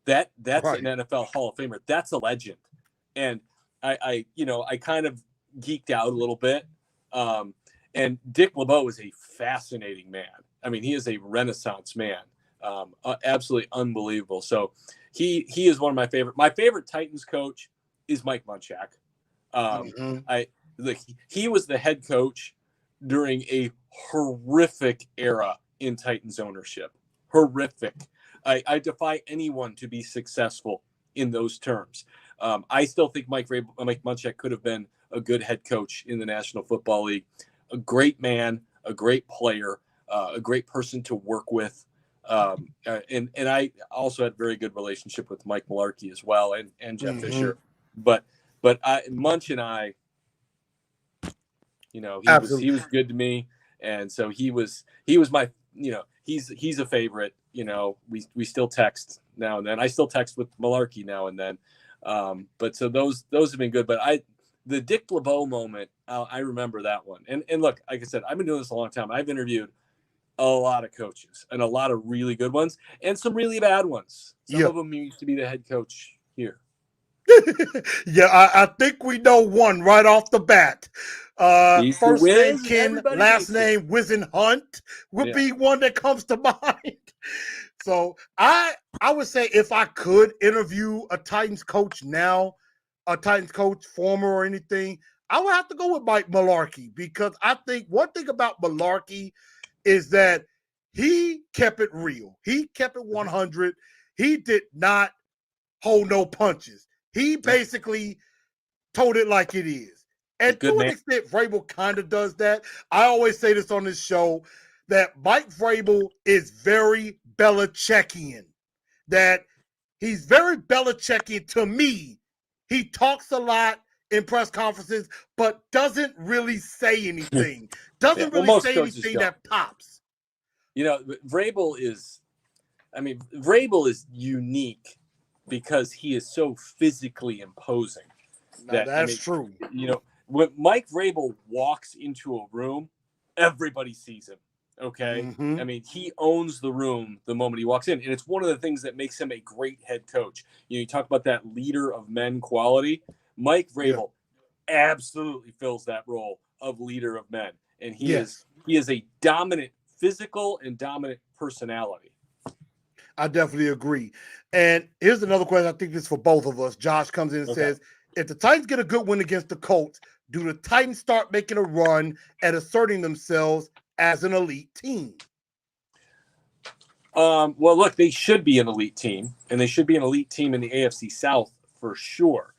That's right. An NFL Hall of Famer. That's a legend." And I kind of geeked out a little bit. And Dick LeBeau is a fascinating man. I mean, he is a Renaissance man. Absolutely unbelievable. So he is one of my favorite. My favorite Titans coach is Mike Munchak. He was the head coach during a horrific era in Titans ownership. Horrific. I defy anyone to be successful in those terms. I still think Mike Munchak could have been a good head coach in the National Football League. A great man, a great player, a great person to work with. And I also had a very good relationship with Mike Mularkey as well, and Jeff Fisher. But Munch and I, he was good to me, and so he was my, he's a favorite. We still text now and then. I still text with Mularkey now and then. But so those have been good. But the Dick LeBeau moment, I remember that one. And look, like I said, I've been doing this a long time. I've interviewed a lot of coaches and a lot of really good ones and some really bad ones. Some of them used to be the head coach here. Yeah, I think we know one right off the bat. First name Ken, last name Wisenhunt would be one that comes to mind. So I would say if I could interview a Titans coach now, a Titans coach, former or anything, I would have to go with Mike Mularkey, because I think one thing about Mularkey is that he kept it real. He kept it 100. He did not hold no punches. He basically told it like it is. And to an extent, Vrabel kind of does that. I always say this on this show. that Mike Vrabel is very Belichickian. That he's very Belichickian to me. He talks a lot in press conferences, but doesn't really say anything. Doesn't really most say coaches anything don't. that pops. Vrabel is unique because he is so physically imposing. That's true. When Mike Vrabel walks into a room, everybody sees him. Okay. Mm-hmm. He owns the room the moment he walks in. And it's one of the things that makes him a great head coach. You talk about that leader of men quality. Mike Vrabel absolutely fills that role of leader of men. And he is a dominant physical and dominant personality. I definitely agree. And here's another question. I think this is for both of us. Josh comes in and says, if the Titans get a good win against the Colts, do the Titans start making a run at asserting themselves as an elite team? Well, look, they should be an elite team, and they should be an elite team in the AFC South for sure.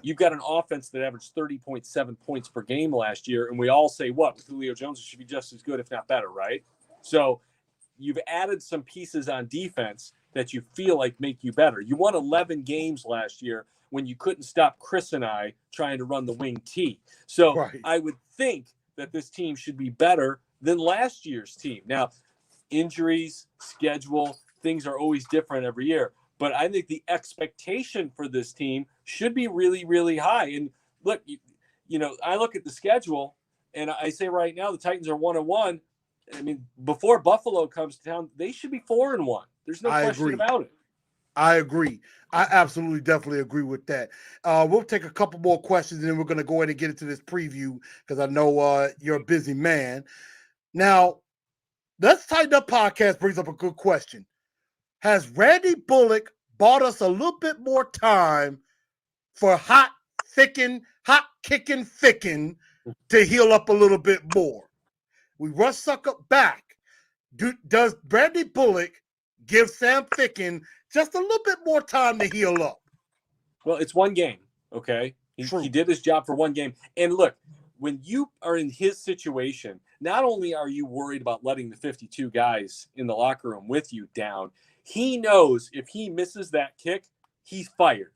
You've got an offense that averaged 30.7 points per game last year, and we all say, with Julio Jones, it should be just as good, if not better, right? So you've added some pieces on defense that you feel like make you better. You won 11 games last year when you couldn't stop Chris and I trying to run the wing T. So I would think that this team should be better than last year's team. Now, injuries, schedule, things are always different every year. But I think the expectation for this team should be really, really high. And look, I look at the schedule and I say right now the Titans are 1-1. Before Buffalo comes to town, they should be 4-1. There's no question about it. I agree. I absolutely, definitely agree with that. We'll take a couple more questions and then we're going to go ahead and get into this preview because I know you're a busy man. Now, Let's Tighten Up Podcast brings up a good question. Has Randy Bullock bought us a little bit more time for hot kicking Ficken to heal up a little bit more? We rush Sucker back. Does Randy Bullock give Sam Ficken just a little bit more time to heal up? Well, it's one game, okay? He did his job for one game. And look, when you are in his situation, not only are you worried about letting the 52 guys in the locker room with you down, he knows if he misses that kick, he's fired.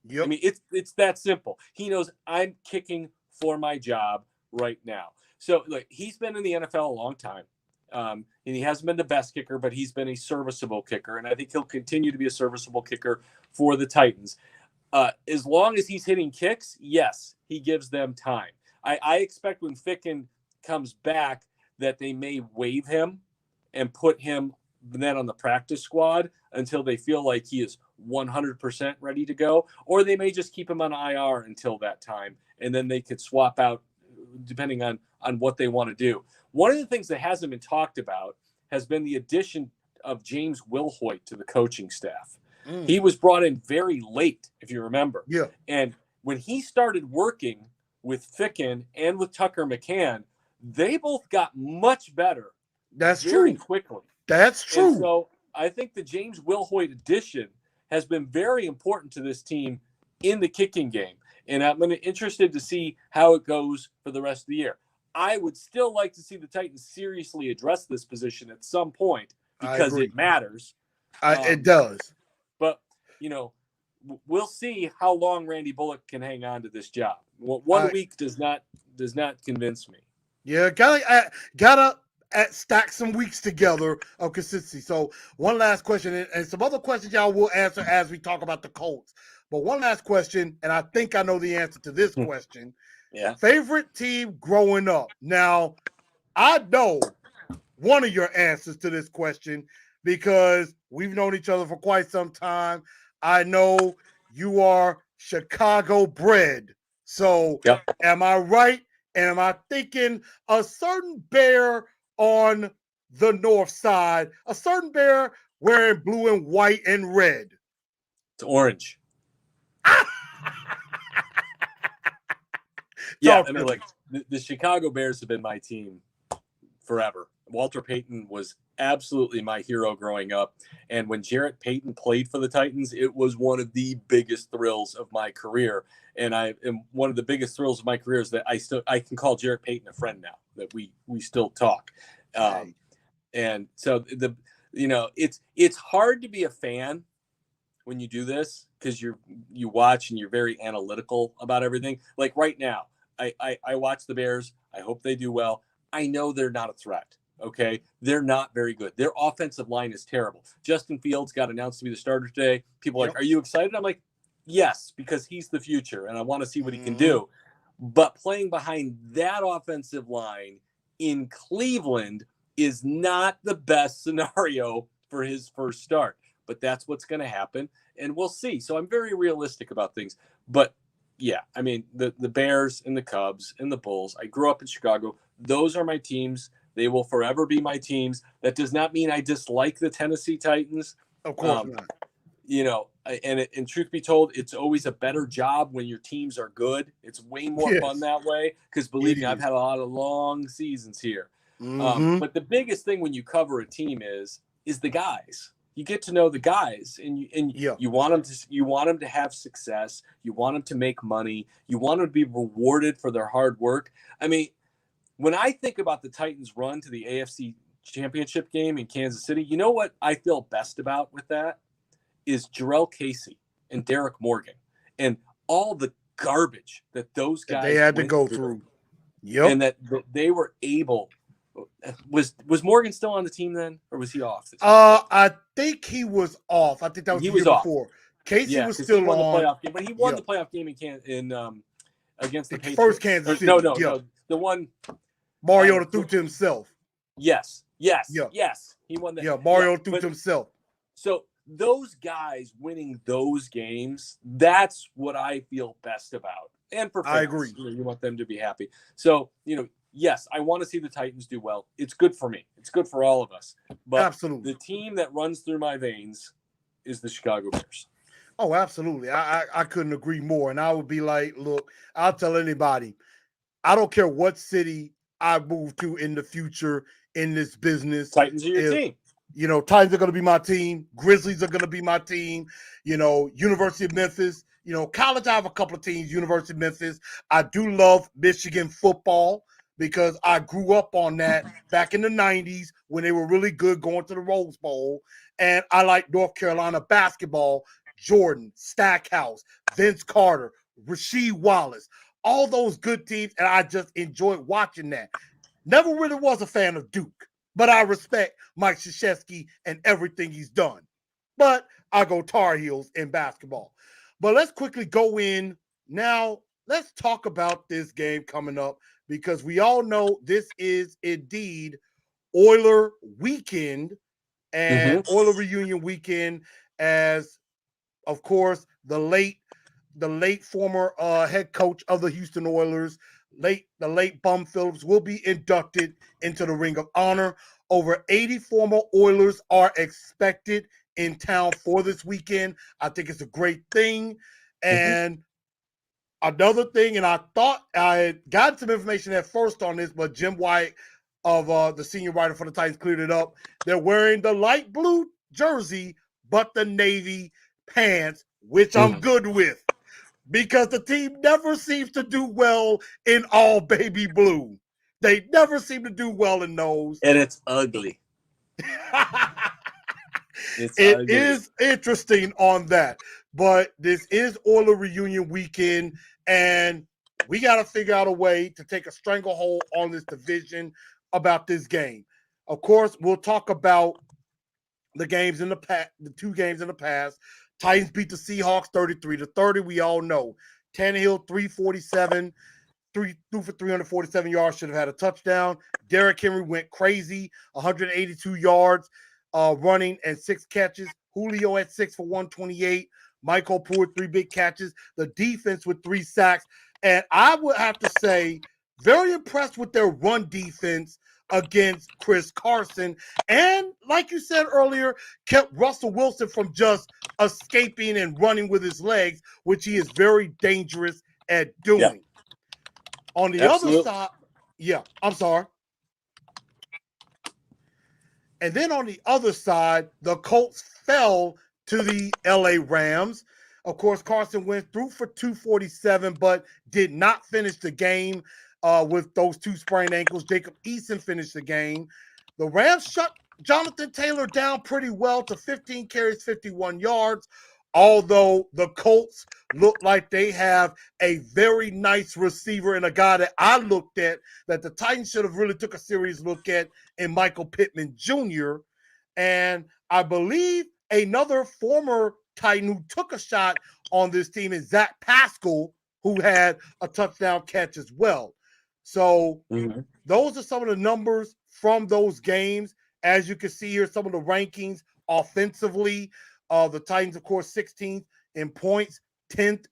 Yep. It's that simple. He knows I'm kicking for my job right now. So look, he's been in the NFL a long time. And he hasn't been the best kicker, but he's been a serviceable kicker. And I think he'll continue to be a serviceable kicker for the Titans. As long as he's hitting kicks, yes, he gives them time. I expect when Ficken comes back that they may waive him and put him then on the practice squad until they feel like he is 100% ready to go, or they may just keep him on IR until that time, and then they could swap out depending on what they want to do. One of the things that hasn't been talked about has been the addition of James Wilhoit to the coaching staff. He was brought in very late, if you remember. Yeah. And when he started working with Ficken and with Tucker McCann, they both got much better. That's very true. Quickly. That's true. And so I think the James Wilhoit addition has been very important to this team in the kicking game. And I'm interested to see how it goes for the rest of the year. I would still like to see the Titans seriously address this position at some point because it matters. It does. But, we'll see how long Randy Bullock can hang on to this job. One week does not convince me. Yeah, gotta stack some weeks together of consistency. So one last question, and some other questions y'all will answer as we talk about the Colts. But one last question, and I think I know the answer to this question. Yeah. Favorite team growing up? Now, I know one of your answers to this question because we've known each other for quite some time. I know you are Chicago bred. So Am I right? And am I thinking a certain bear on the north side, a certain bear wearing blue and white and red? It's orange. Yeah, the Chicago Bears have been my team forever. Walter Payton was absolutely my hero growing up. And when Jarrett Payton played for the Titans, it was one of the biggest thrills of my career. And one of the biggest thrills of my career is that I can call Jarrett Payton a friend now, that we still talk. And so it's hard to be a fan when you do this because you watch and you're very analytical about everything. Like right now, I watch the Bears. I hope they do well. I know they're not a threat. Okay, they're not very good. Their offensive line is terrible. Justin Fields got announced to be the starter today. People are like, "Are you excited?" I'm like, "Yes," because he's the future, and I want to see what he can do. But playing behind that offensive line in Cleveland is not the best scenario for his first start. But that's what's going to happen, and we'll see. So I'm very realistic about things. But yeah, I mean, the Bears and the Cubs and the Bulls. I grew up in Chicago. Those are my teams. They will forever be my teams. That does not mean I dislike the Tennessee Titans. Of course not. And truth be told, it's always a better job when your teams are good. It's way more fun that way because believe me, I've had a lot of long seasons here. But the biggest thing when you cover a team is the guys. You get to know the guys, and you want them to have success. You want them to make money. You want them to be rewarded for their hard work. I mean, when I think about the Titans' run to the AFC Championship game in Kansas City, you know what I feel best about with that is Jarrell Casey and Derek Morgan and all the garbage that those guys they had to go through. Yep. And that they were able. Was Morgan still on the team then, or was he off? I think he was off. I think that was the year before. Casey was still on the playoff game, but he won the playoff game against the Patriots. First Kansas City. No, the one Mariota threw to himself. Yes. He won that. Yeah, Mariota threw to himself. So those guys winning those games, that's what I feel best about. And for fans, I agree. You want them to be happy. So, yes, I want to see the Titans do well. It's good for me. It's good for all of us. But absolutely, the team that runs through my veins is the Chicago Bears. Oh, absolutely. I couldn't agree more. And I would be like, look, I'll tell anybody, I don't care what city I move to in the future in this business. Titans are your team. Titans are going to be my team. Grizzlies are going to be my team. University of Memphis. College, I have a couple of teams, University of Memphis. I do love Michigan football because I grew up on that back in the 90s when they were really good going to the Rose Bowl. And I like North Carolina basketball, Jordan, Stackhouse, Vince Carter, Rasheed Wallace, all those good teams. And I just enjoyed watching that. Never really was a fan of Duke, but I respect Mike Krzyzewski and everything he's done. But I go Tar Heels in basketball. But let's quickly go in. Now, let's talk about this game coming up because we all know this is indeed Oiler weekend and Oiler reunion weekend as, of course, the late former head coach of the Houston Oilers, the late Bum Phillips, will be inducted into the Ring of Honor. Over 80 former Oilers are expected in town for this weekend. I think it's a great thing. And another thing, and I thought I had gotten some information at first on this, but Jim White of the senior writer for the Titans cleared it up. They're wearing the light blue jersey, but the navy pants, which I'm good with because the team never seems to do well in all baby blue. They never seem to do well in those. And it's ugly. It is interesting on that. But this is Oiler reunion weekend, and we got to figure out a way to take a stranglehold on this division about this game. Of course, we'll talk about the games in the past, the two games in the past. Titans beat the Seahawks 33-30. We all know. Tannehill 347, threw for 347 yards, should have had a touchdown. Derrick Henry went crazy, 182 yards running and 6 catches. Julio at 6 for 128. Michael Poole 3 big catches. The defense with 3 sacks. And I would have to say, very impressed with their run defense against Chris Carson. And like you said earlier, kept Russell Wilson from just escaping and running with his legs, which he is very dangerous at doing. Yeah. On the other side, I'm sorry. And then on the other side, the Colts fell to the LA Rams. Of course, Carson went through for 247, but did not finish the game with those 2 sprained ankles. Jacob Eason finished the game. The Rams shut Jonathan Taylor down pretty well to 15 carries, 51 yards, although the Colts look like they have a very nice receiver and a guy that I looked at that the Titans should have really took a serious look at in Michael Pittman Jr. And I believe another former Titan who took a shot on this team is Zach Pascal, who had a touchdown catch as well. So those are some of the numbers from those games. As you can see here, some of the rankings offensively. The Titans, of course, 16th in points, 10th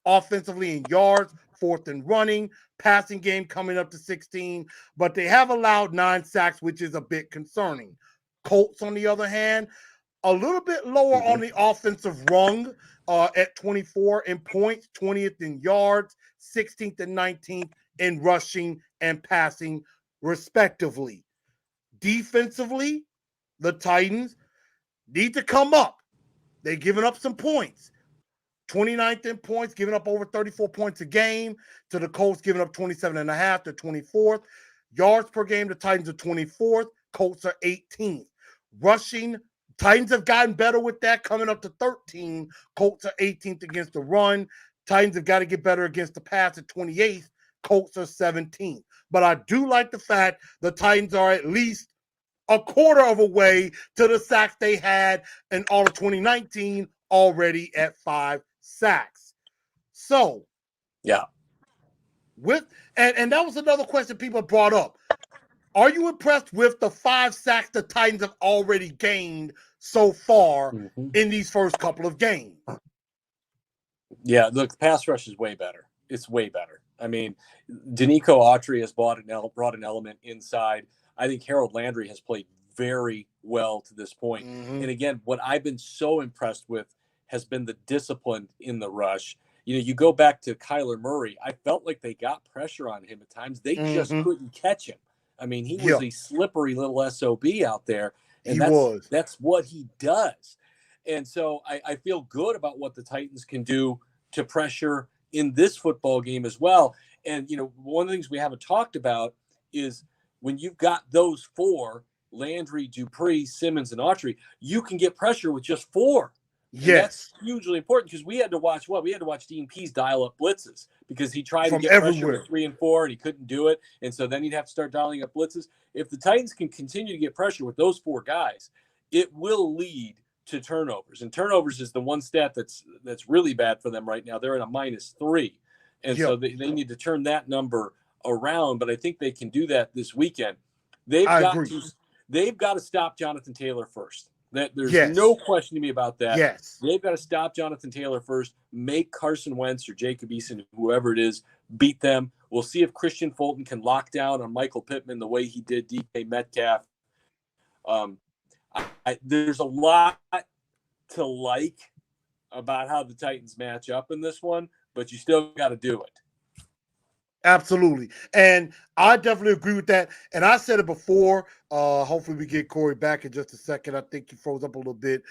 offensively in yards, 4th in running, passing game coming up to 16, but they have allowed 9 sacks, which is a bit concerning. Colts, on the other hand, a little bit lower on the offensive rung at 24 in points, 20th in yards, 16th and 19th in rushing and passing, respectively. Defensively, the Titans need to come up. They've given up some points. 29th in points, giving up over 34 points a game. To the Colts, giving up 27.5 to 24th. Yards per game, the Titans are 24th. Colts are 18th. Rushing, Titans have gotten better with that, coming up to 13. Colts are 18th against the run. Titans have got to get better against the pass at 28th. Colts are 17th. But I do like the fact the Titans are at least a quarter of a way to the sacks they had in all of 2019, already at 5 sacks. So, yeah. And that was another question people brought up. Are you impressed with the 5 sacks the Titans have already gained so far in these first couple of games? Yeah, look, the pass rush is way better. It's way better. I mean, Danico Autry has brought an element inside. I think Harold Landry has played very well to this point. And again, what I've been so impressed with has been the discipline in the rush. You know, you go back to Kyler Murray. I felt like they got pressure on him at times. They just couldn't catch him. I mean, he was a slippery little SOB out there. And that's what he does. And so I feel good about what the Titans can do to pressure in this football game as well. And, you know, one of the things we haven't talked about is when you've got those 4, Landry, Dupree, Simmons, and Autry, you can get pressure with just 4. And that's hugely important because we had to watch Dean Pease dial up blitzes because he tried to get pressure with 3 and 4 and he couldn't do it. And so then he'd have to start dialing up blitzes. If the Titans can continue to get pressure with those 4 guys, it will lead to turnovers. And turnovers is the one stat that's really bad for them right now. They're at a -3. And so they need to turn that number around. But I think they can do that this weekend. They've got to stop Jonathan Taylor first. There's no question to me about that. They've got to stop Jonathan Taylor first, make Carson Wentz or Jacob Eason, whoever it is, beat them. We'll see if Christian Fulton can lock down on Michael Pittman the way he did DK Metcalf. There's a lot to like about how the Titans match up in this one, but you still got to do it. Absolutely. And I definitely agree with that. And I said it before. Hopefully we get Cory back in just a second. I think he froze up a little bit.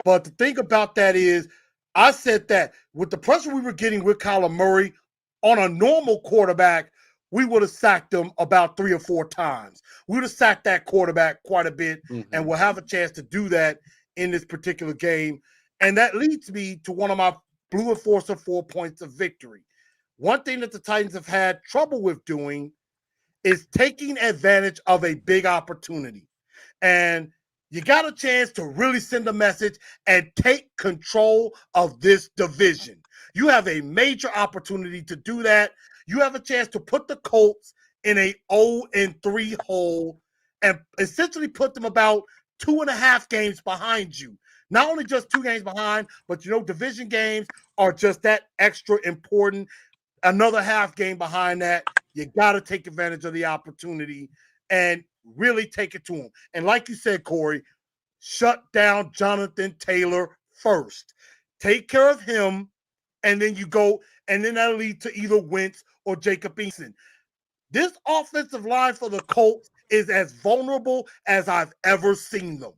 But the thing about that is, I said that with the pressure we were getting with Kyler Murray on a normal quarterback, we would have sacked him about 3 or 4 times. We would have sacked that quarterback quite a bit, and we'll have a chance to do that in this particular game. And that leads me to one of my Blue Enforcer 4 points of victory. One thing that the Titans have had trouble with doing is taking advantage of a big opportunity. And you got a chance to really send a message and take control of this division. You have a major opportunity to do that. You have a chance to put the Colts in a 0-3 hole and essentially put them about 2.5 games behind you. Not only just 2 games behind, but division games are just that extra important. Another half game behind that. You got to take advantage of the opportunity and really take it to him. And like you said, Cory, shut down Jonathan Taylor first. Take care of him, and then you go, and then that'll lead to either Wentz or Jacob Eason. This offensive line for the Colts is as vulnerable as I've ever seen them.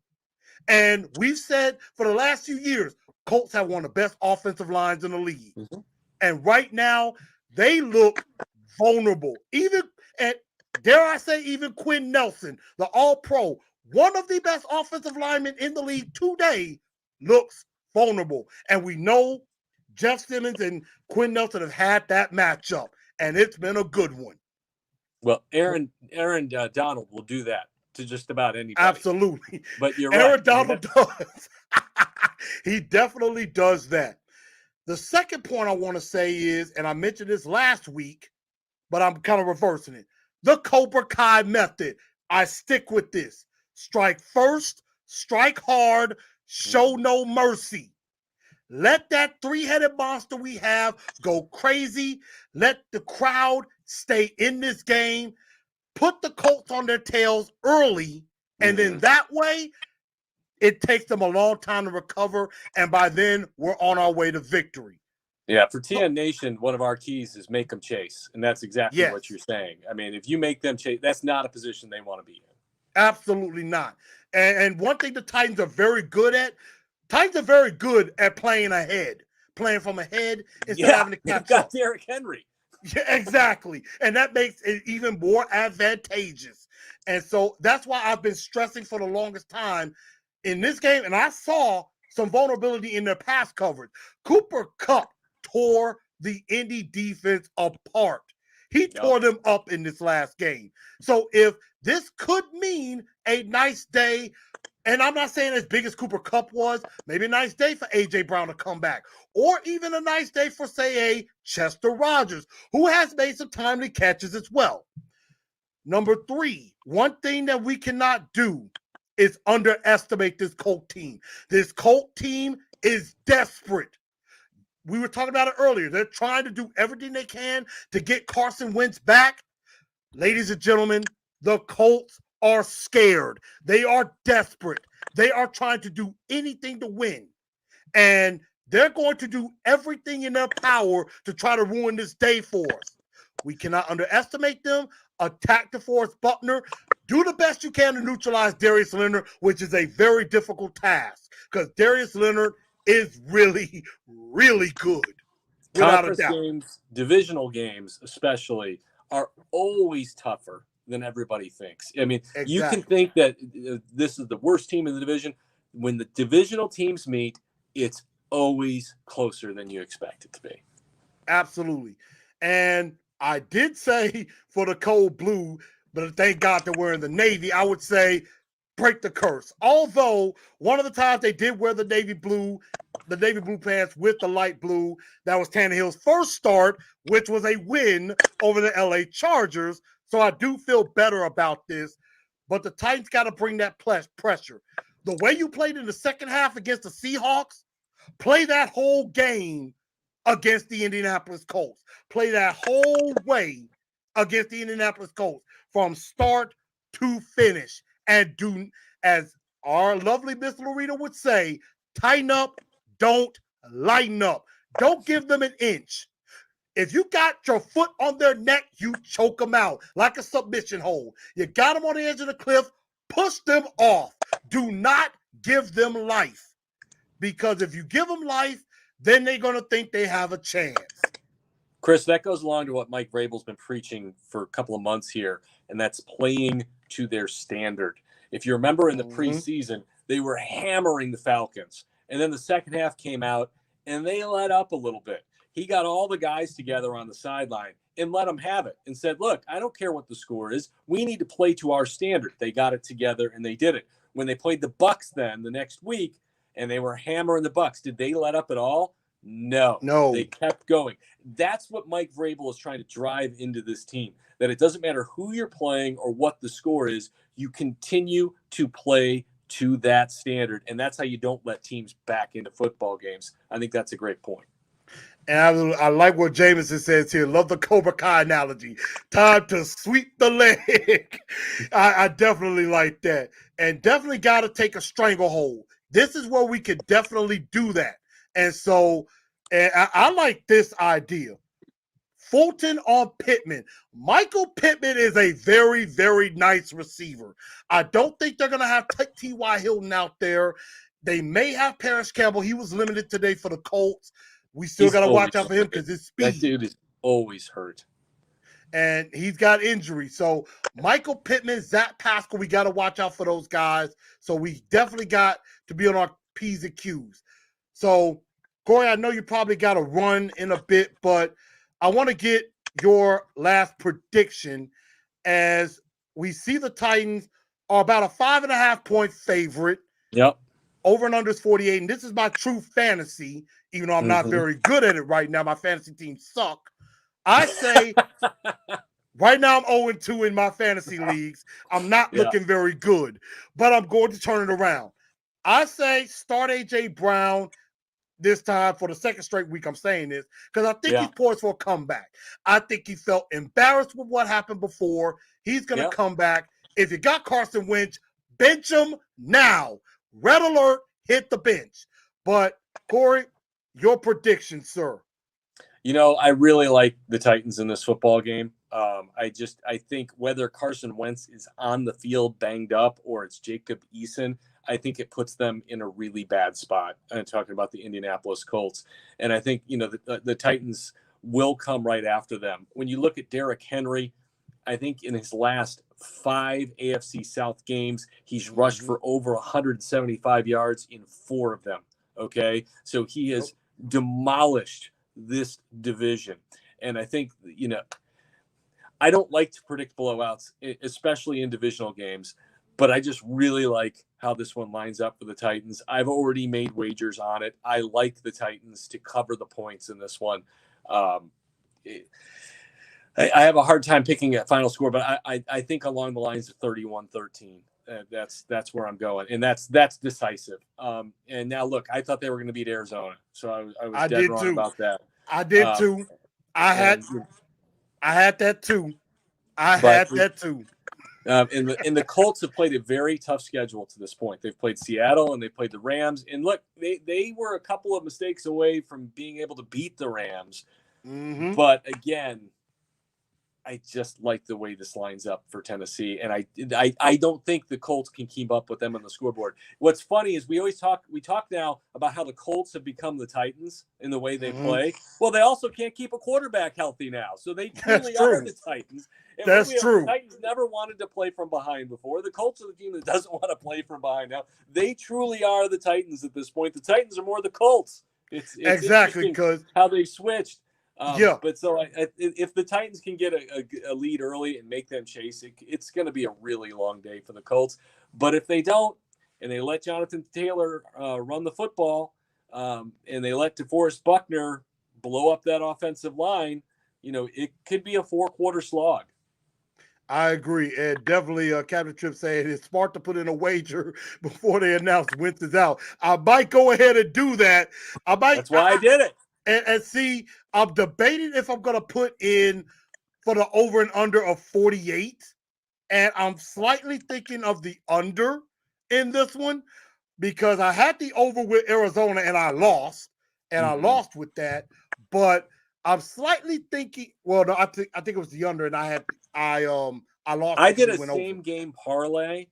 And we've said for the last few years, Colts have one of the best offensive lines in the league. And right now, they look vulnerable. Even at dare I say even Quinn Nelson, the all-pro, one of the best offensive linemen in the league today, looks vulnerable. And we know Jeff Simmons and Quinn Nelson have had that matchup, and it's been a good one. Well, Aaron Donald will do that to just about anybody. Absolutely. But you're Aaron right. Donald does. He definitely does that. The second point I want to say is, and I mentioned this last week, but I'm kind of reversing it. The Cobra Kai method. I stick with this. Strike first, strike hard, show no mercy. Let that three-headed monster we have go crazy. Let the crowd stay in this game. Put the Colts on their tails early, and then that way, it takes them a long time to recover, and by then, we're on our way to victory. Yeah, for TN Nation, one of our keys is make them chase, and that's exactly what you're saying. I mean, if you make them chase, that's not a position they want to be in. Absolutely not. And one thing the Titans are very good at, Titans are very good at playing ahead, playing from ahead instead of having to catch up. Derrick Henry. Yeah, exactly. And that makes it even more advantageous. And so that's why I've been stressing for the longest time in this game, and I saw some vulnerability in their pass coverage. Cooper Kupp tore the Indy defense apart. He tore them up in this last game. So if this could mean a nice day, and I'm not saying as big as Cooper Kupp was, maybe a nice day for A.J. Brown to come back, or even a nice day for, say, a Chester Rogers, who has made some timely catches as well. Number 3, one thing that we cannot do is underestimate this Colt team. This Colt team is desperate. We were talking about it earlier. They're trying to do everything they can to get Carson Wentz back. Ladies and gentlemen, the Colts are scared. They are desperate. They are trying to do anything to win. And they're going to do everything in their power to try to ruin this day for us. We cannot underestimate them. Attack DeForest Buckner. Do the best you can to neutralize Darius Leonard, which is a very difficult task because Darius Leonard is really, really good. Conference games, divisional games especially, are always tougher than everybody thinks. I mean, you can think that this is the worst team in the division. When the divisional teams meet, it's always closer than you expect it to be. Absolutely. And I did say for the Cold Blue, but thank God that we're in the Navy, I would say break the curse. Although one of the times they did wear the navy blue pants with the light blue, that was Tannehill's first start, which was a win over the LA Chargers. So I do feel better about this, but the Titans got to bring that pressure. The way you played in the second half against the Seahawks, play that whole game against the Indianapolis Colts. Play that whole way against the Indianapolis Colts from start to finish. And do, as our lovely Miss Loretta would say, tighten up, don't lighten up. Don't give them an inch. If you got your foot on their neck, you choke them out like a submission hold. You got them on the edge of the cliff, push them off. Do not give them life. Because if you give them life, then they're going to think they have a chance. Chris, that goes along to what Mike Vrabel's been preaching for a couple of months here, and that's playing to their standard. If you remember in the preseason, they were hammering the Falcons, and then the second half came out, and they let up a little bit. He got all the guys together on the sideline and let them have it and said, look, I don't care what the score is. We need to play to our standard. They got it together, and they did it. When they played the Bucs then the next week, and they were hammering the Bucs, did they let up at all? No. They kept going. That's what Mike Vrabel is trying to drive into this team, that it doesn't matter who you're playing or what the score is, you continue to play to that standard, and that's how you don't let teams back into football games. I think that's a great point. And I like what Jameson says here. Love the Cobra Kai analogy. Time to sweep the leg. I definitely like that. And definitely got to take a stranglehold. This is where we could definitely do that. And so I like this idea. Fulton on Pittman. Michael Pittman is a very, very nice receiver. I don't think they're going to have T.Y. Hilton out there. They may have Paris Campbell. He was limited today for the Colts. We still got to watch out for him because his speed. That dude is always hurt. and he's got injury. So Michael Pittman, Zach Pascal, we got to watch out for those guys. So we definitely got to be on our P's and Q's. So, Cory, I know you probably got to run in a bit, but I want to get your last prediction as we see the Titans are about a 5.5-point favorite. Yep. Over and under is 48, and this is my true fantasy, even though I'm not very good at it right now. My fantasy teams suck. I say right now I'm 0-2 in my fantasy leagues. I'm not looking very good, but I'm going to turn it around. I say start A.J. Brown this time for the second straight week. I'm saying this because I think he's poised for a comeback. I think he felt embarrassed with what happened before. He's going to come back. If you got Carson Wentz, bench him now. Red alert, hit the bench. But, Cory, your prediction, sir. You know, I really like the Titans in this football game. I think whether Carson Wentz is on the field banged up or it's Jacob Eason, I think it puts them in a really bad spot. I'm talking about the Indianapolis Colts. And I think, you know, the Titans will come right after them. When you look at Derrick Henry, I think in his last 5 AFC South games, he's rushed for over 175 yards in 4 of them. Okay. So he has demolished this division. And I think, you know, I don't like to predict blowouts, especially in divisional games, but I just really like how this one lines up for the Titans. I've already made wagers on it. I like the Titans to cover the points in this one. I have a hard time picking a final score, but I think along the lines of 31-13. That's where I'm going, and that's decisive. And now look, I thought they were going to beat Arizona, so I was dead wrong about that. I did too. I had that too. And the Colts have played a very tough schedule to this point. They've played Seattle and they've played the Rams. And look, they were a couple of mistakes away from being able to beat the Rams. But again, I just like the way this lines up for Tennessee, and I don't think the Colts can keep up with them on the scoreboard. What's funny is we talk now about how the Colts have become the Titans in the way they play. Well, they also can't keep a quarterback healthy now, so they truly are the Titans. And That's true. The Titans never wanted to play from behind before. The Colts are the team that doesn't want to play from behind now. They truly are the Titans at this point. The Titans are more the Colts. It's exactly because how they switched. But so if the Titans can get a lead early and make them chase it, it's going to be a really long day for the Colts. But if they don't, and they let Jonathan Taylor run the football, and they let DeForest Buckner blow up that offensive line, you know, it could be a 4-quarter slog. I agree. And definitely Captain Tripp saying it's smart to put in a wager before they announce Wentz is out. I might go ahead and do that. That's why I did it. And see, I'm debating if I'm going to put in for the over and under of 48. And I'm slightly thinking of the under in this one because I had the over with Arizona and I lost. And I lost with that. But I'm slightly thinking, well, no, I think it was the under, and I lost. I did a same game parlay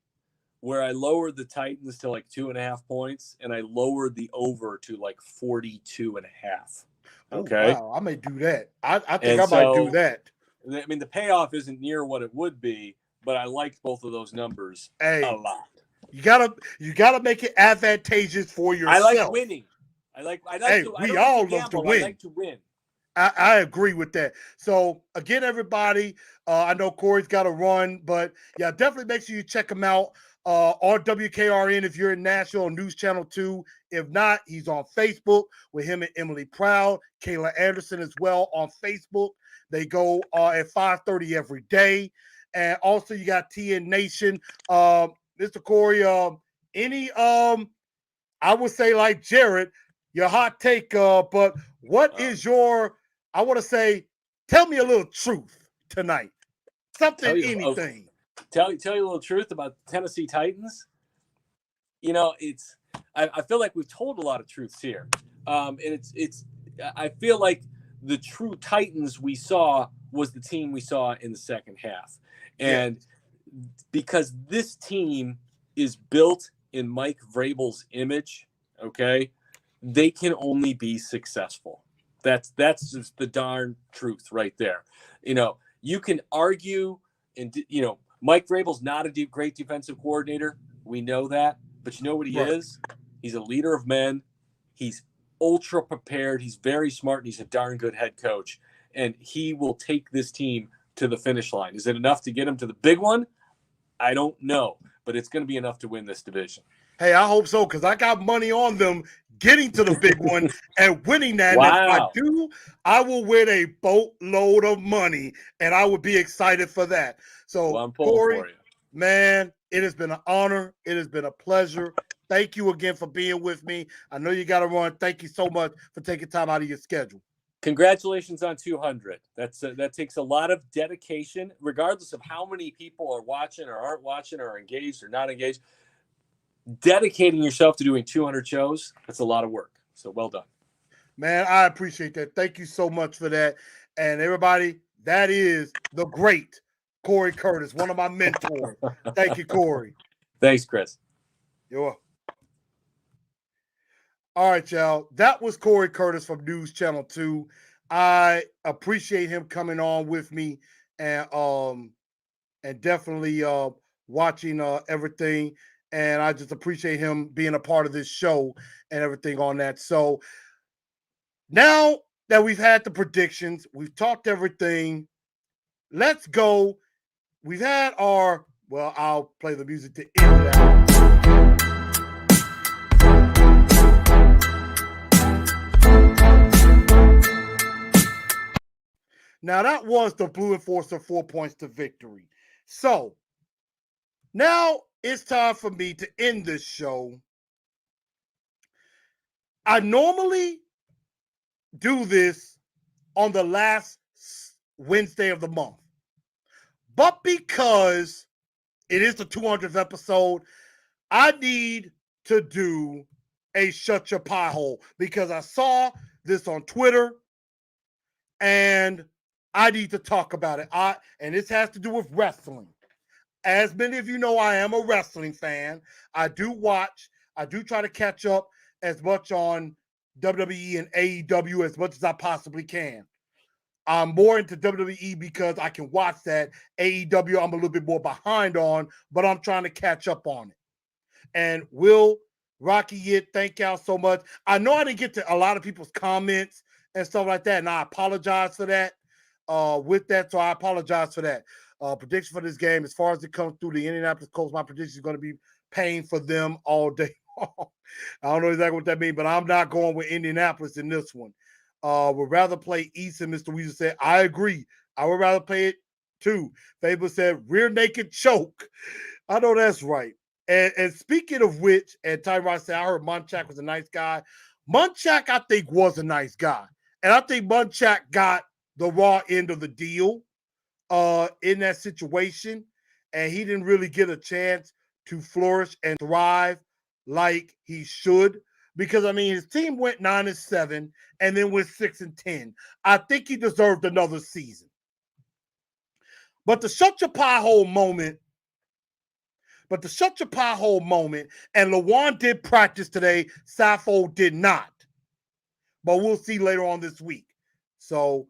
where I lowered the Titans to like 2.5 points, and I lowered the over to like 42.5. Okay, wow, I may do that. I think I might do that. I mean, the payoff isn't near what it would be, but I liked both of those numbers a lot. You gotta make it advantageous for yourself. I like winning. We all love to win. I like to win. I agree with that. So again, everybody, I know Cory's got to run, but yeah, definitely make sure you check him out on WKRN if you're in Nashville on News Channel 2. If not, he's on Facebook with him and Emily Proud, Kayla Anderson as well on Facebook. They go at 5:30 every day. And also you got TN Nation. Mr. Cory, I would say like Jared, your hot take, but what is your, I want to say, tell me a little truth tonight. Anything. Tell you a little truth about the Tennessee Titans. You know, I feel like we've told a lot of truths here. And I feel like the true Titans we saw was the team we saw in the second half. And because this team is built in Mike Vrabel's image, okay, they can only be successful. That's just the darn truth right there. You know, You can argue, and Mike Vrabel's not a great defensive coordinator. We know that, but you know what he is? He's a leader of men. He's ultra prepared. He's very smart, and he's a darn good head coach. And he will take this team to the finish line. Is it enough to get him to the big one? I don't know, but it's going to be enough to win this division. Hey, I hope so, because I got money on them getting to the big one and winning that. Wow. And if I do, I will win a boatload of money, and I would be excited for that. So, I'm pulling Cory, for you. Man, it has been an honor. It has been a pleasure. Thank you again for being with me. I know you got to run. Thank you so much for taking time out of your schedule. Congratulations on 200. That takes a lot of dedication, regardless of how many people are watching or aren't watching or engaged or not engaged. Dedicating yourself to doing 200 shows, that's a lot of work. So well done. Man, I appreciate that. Thank you so much for that. And everybody, that is the great Cory Curtis, one of my mentors. Thank you, Cory. Thanks, Chris. You're welcome. All right, y'all. That was Cory Curtis from News Channel 2. I appreciate him coming on with me and definitely watching everything. And I just appreciate him being a part of this show and everything on that. So now that we've had the predictions, we've talked everything, let's go. We've had our, well, I'll play the music to end that. Now, that was the Blue Enforcer 4 points to victory. So, now it's time for me to end this show. I normally do this on the last Wednesday of the month. But because it is the 200th episode, I need to do a Shut Your Pie Hole because I saw this on Twitter and I need to talk about it. And this has to do with wrestling. As many of you know, I am a wrestling fan. I do watch. I do try to catch up as much on WWE and AEW as much as I possibly can. I'm more into WWE because I can watch that. AEW, I'm a little bit more behind on, but I'm trying to catch up on it. And Will, Rocky Yit, thank y'all so much. I know I didn't get to a lot of people's comments and stuff like that, and I apologize for that. With that, so I apologize for that. Prediction for this game, as far as it comes through the Indianapolis Colts, my prediction is going to be paying for them all day long. I don't know exactly what that means, but I'm not going with Indianapolis in this one. Would rather play East, and Mr. Weezer said, I agree. I would rather play it too. Fable said, rear naked choke. I know that's right. And speaking of which, and Tyrod said, I heard Munchak was a nice guy. Munchak, I think, was a nice guy. And I think Munchak got the raw end of the deal in that situation. And he didn't really get a chance to flourish and thrive like he should. Because, I mean, his team went 9-7 and then went 6-10. I think he deserved another season. But the shut your pie hole moment, and Lawan did practice today, Saffold did not. But we'll see later on this week. So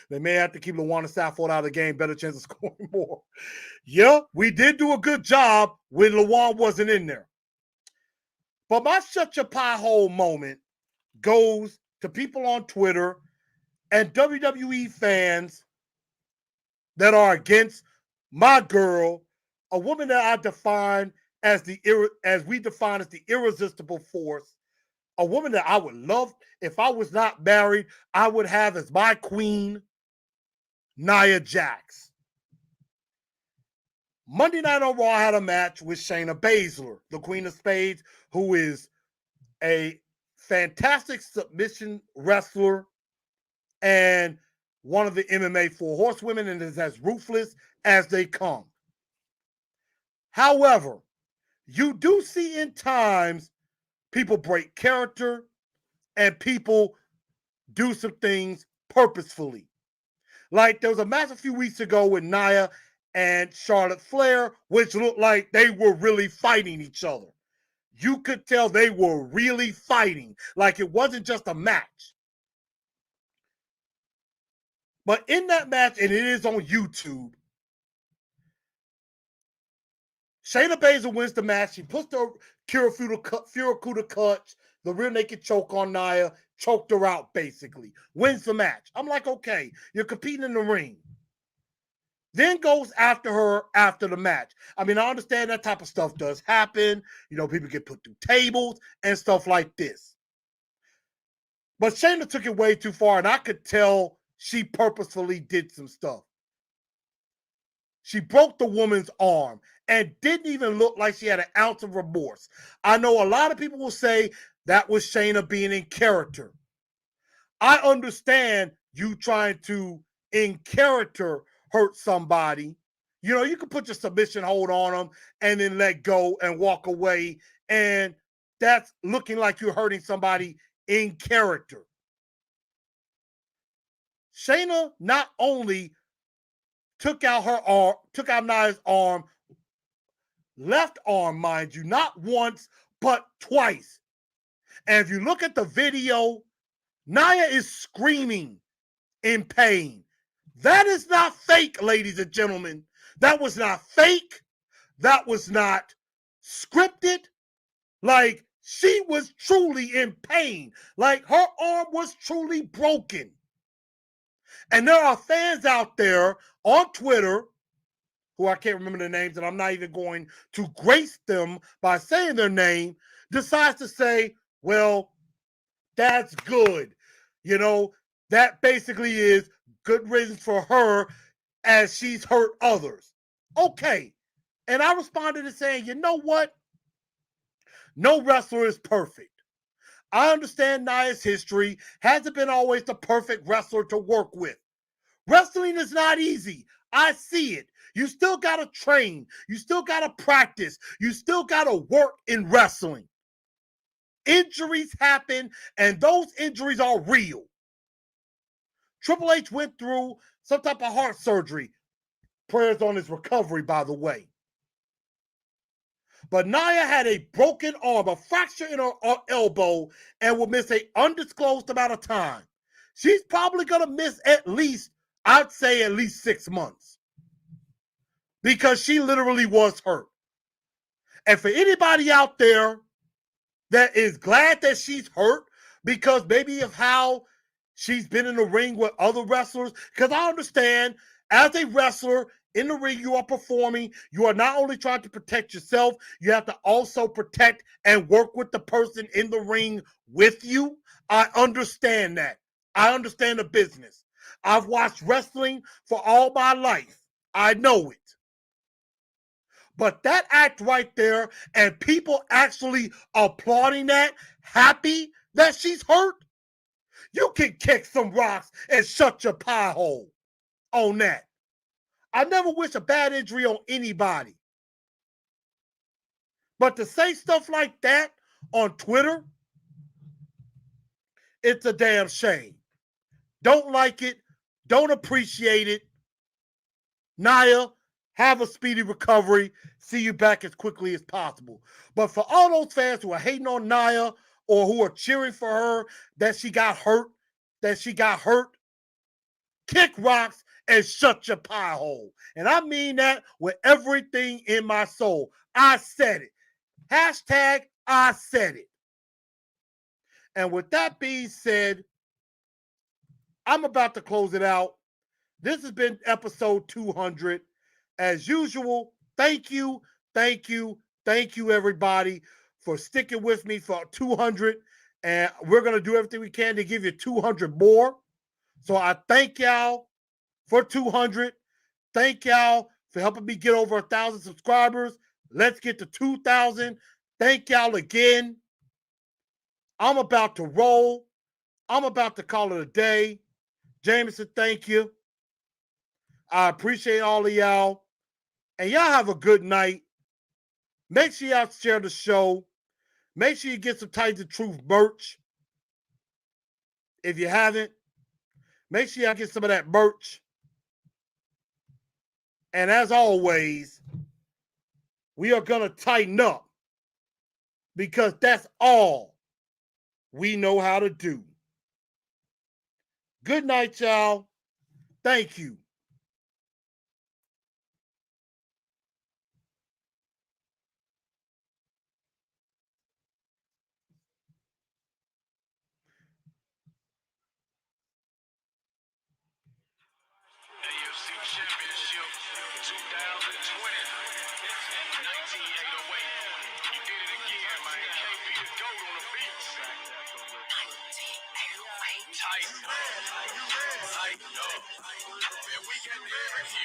they may have to keep Lawan and Saffold out of the game, better chance of scoring more. Yeah, we did do a good job when Lawan wasn't in there. But my shut your pie hole moment goes to people on Twitter and WWE fans that are against my girl, a woman that I define as we define as the irresistible force, a woman that I would love, if I was not married, I would have as my queen, Nia Jax. Monday Night on Raw had a match with Shayna Baszler, the Queen of Spades, who is a fantastic submission wrestler and one of the MMA 4 horsewomen, and is as ruthless as they come. However, you do see in times people break character and people do some things purposefully. Like there was a match a few weeks ago with Nia and Charlotte Flair, which looked like they were really fighting each other. You could tell they were really fighting. Like it wasn't just a match. But in that match, and it is on YouTube, Shayna Baszler wins the match. She puts the Furakuda clutch, the rear naked choke on Nia, choked her out basically. Wins the match. I'm like, okay, you're competing in the ring. Then goes after her after the match. I mean, I understand that type of stuff does happen. You know, people get put through tables and stuff like this. But Shayna took it way too far, and I could tell she purposefully did some stuff. She broke the woman's arm and didn't even look like she had an ounce of remorse. I know a lot of people will say that was Shayna being in character. I understand you trying to, in character, hurt somebody. You know, you can put your submission hold on them and then let go and walk away, and that's looking like you're hurting somebody in character. Shayna not only took out Nia's arm, left arm, mind you, not once, but twice. And if you look at the video, Nia is screaming in pain. That is not fake, ladies and gentlemen. That was not fake. That was not scripted. Like, she was truly in pain. Like, her arm was truly broken. And there are fans out there on Twitter, who I can't remember their names, and I'm not even going to grace them by saying their name, decides to say, well, that's good. You know, that basically is good reasons for her as she's hurt others. Okay. And I responded to saying, you know what? No wrestler is perfect. I understand Nia's history. Hasn't been always the perfect wrestler to work with. Wrestling is not easy. I see it. You still got to train. You still got to practice. You still got to work in wrestling. Injuries happen, and those injuries are real. Triple H went through some type of heart surgery. Prayers on his recovery, by the way. But Nia had a broken arm, a fracture in her elbow, and will miss an undisclosed amount of time. She's probably going to miss at least, I'd say at least 6 months. Because she literally was hurt. And for anybody out there that is glad that she's hurt because maybe of how she's been in the ring with other wrestlers, because I understand as a wrestler in the ring, you are performing. You are not only trying to protect yourself, you have to also protect and work with the person in the ring with you. I understand that. I understand the business. I've watched wrestling for all my life. I know it. But that act right there, and people actually applauding that, happy that she's hurt, you can kick some rocks and shut your pie hole on that. I never wish a bad injury on anybody. But to say stuff like that on Twitter, it's a damn shame. Don't like it. Don't appreciate it. Nia, have a speedy recovery. See you back as quickly as possible. But for all those fans who are hating on Nia or who are cheering for her that she got hurt, kick rocks and shut your pie hole. And I mean that with everything in my soul. I said it. Hashtag I said it. And with that being said, I'm about to close it out. This has been episode 200. As usual, thank you, everybody, for sticking with me for 200. And we're going to do everything we can to give you 200 more. So I thank y'all for 200. Thank y'all for helping me get over 1,000 subscribers. Let's get to 2,000. Thank y'all again. I'm about to roll. I'm about to call it a day. Jameson, thank you. I appreciate all of y'all. And y'all have a good night. Make sure y'all share the show. Make sure you get some Titans of Truth merch. If you haven't, make sure y'all get some of that merch. And as always, we are going to tighten up because that's all we know how to do. Good night, y'all. Thank you. AFC Championship 2020. 1908. You did it again, man. Can't be the GOAT on the beats. 1908. Tight. Tight. Man, we got there here.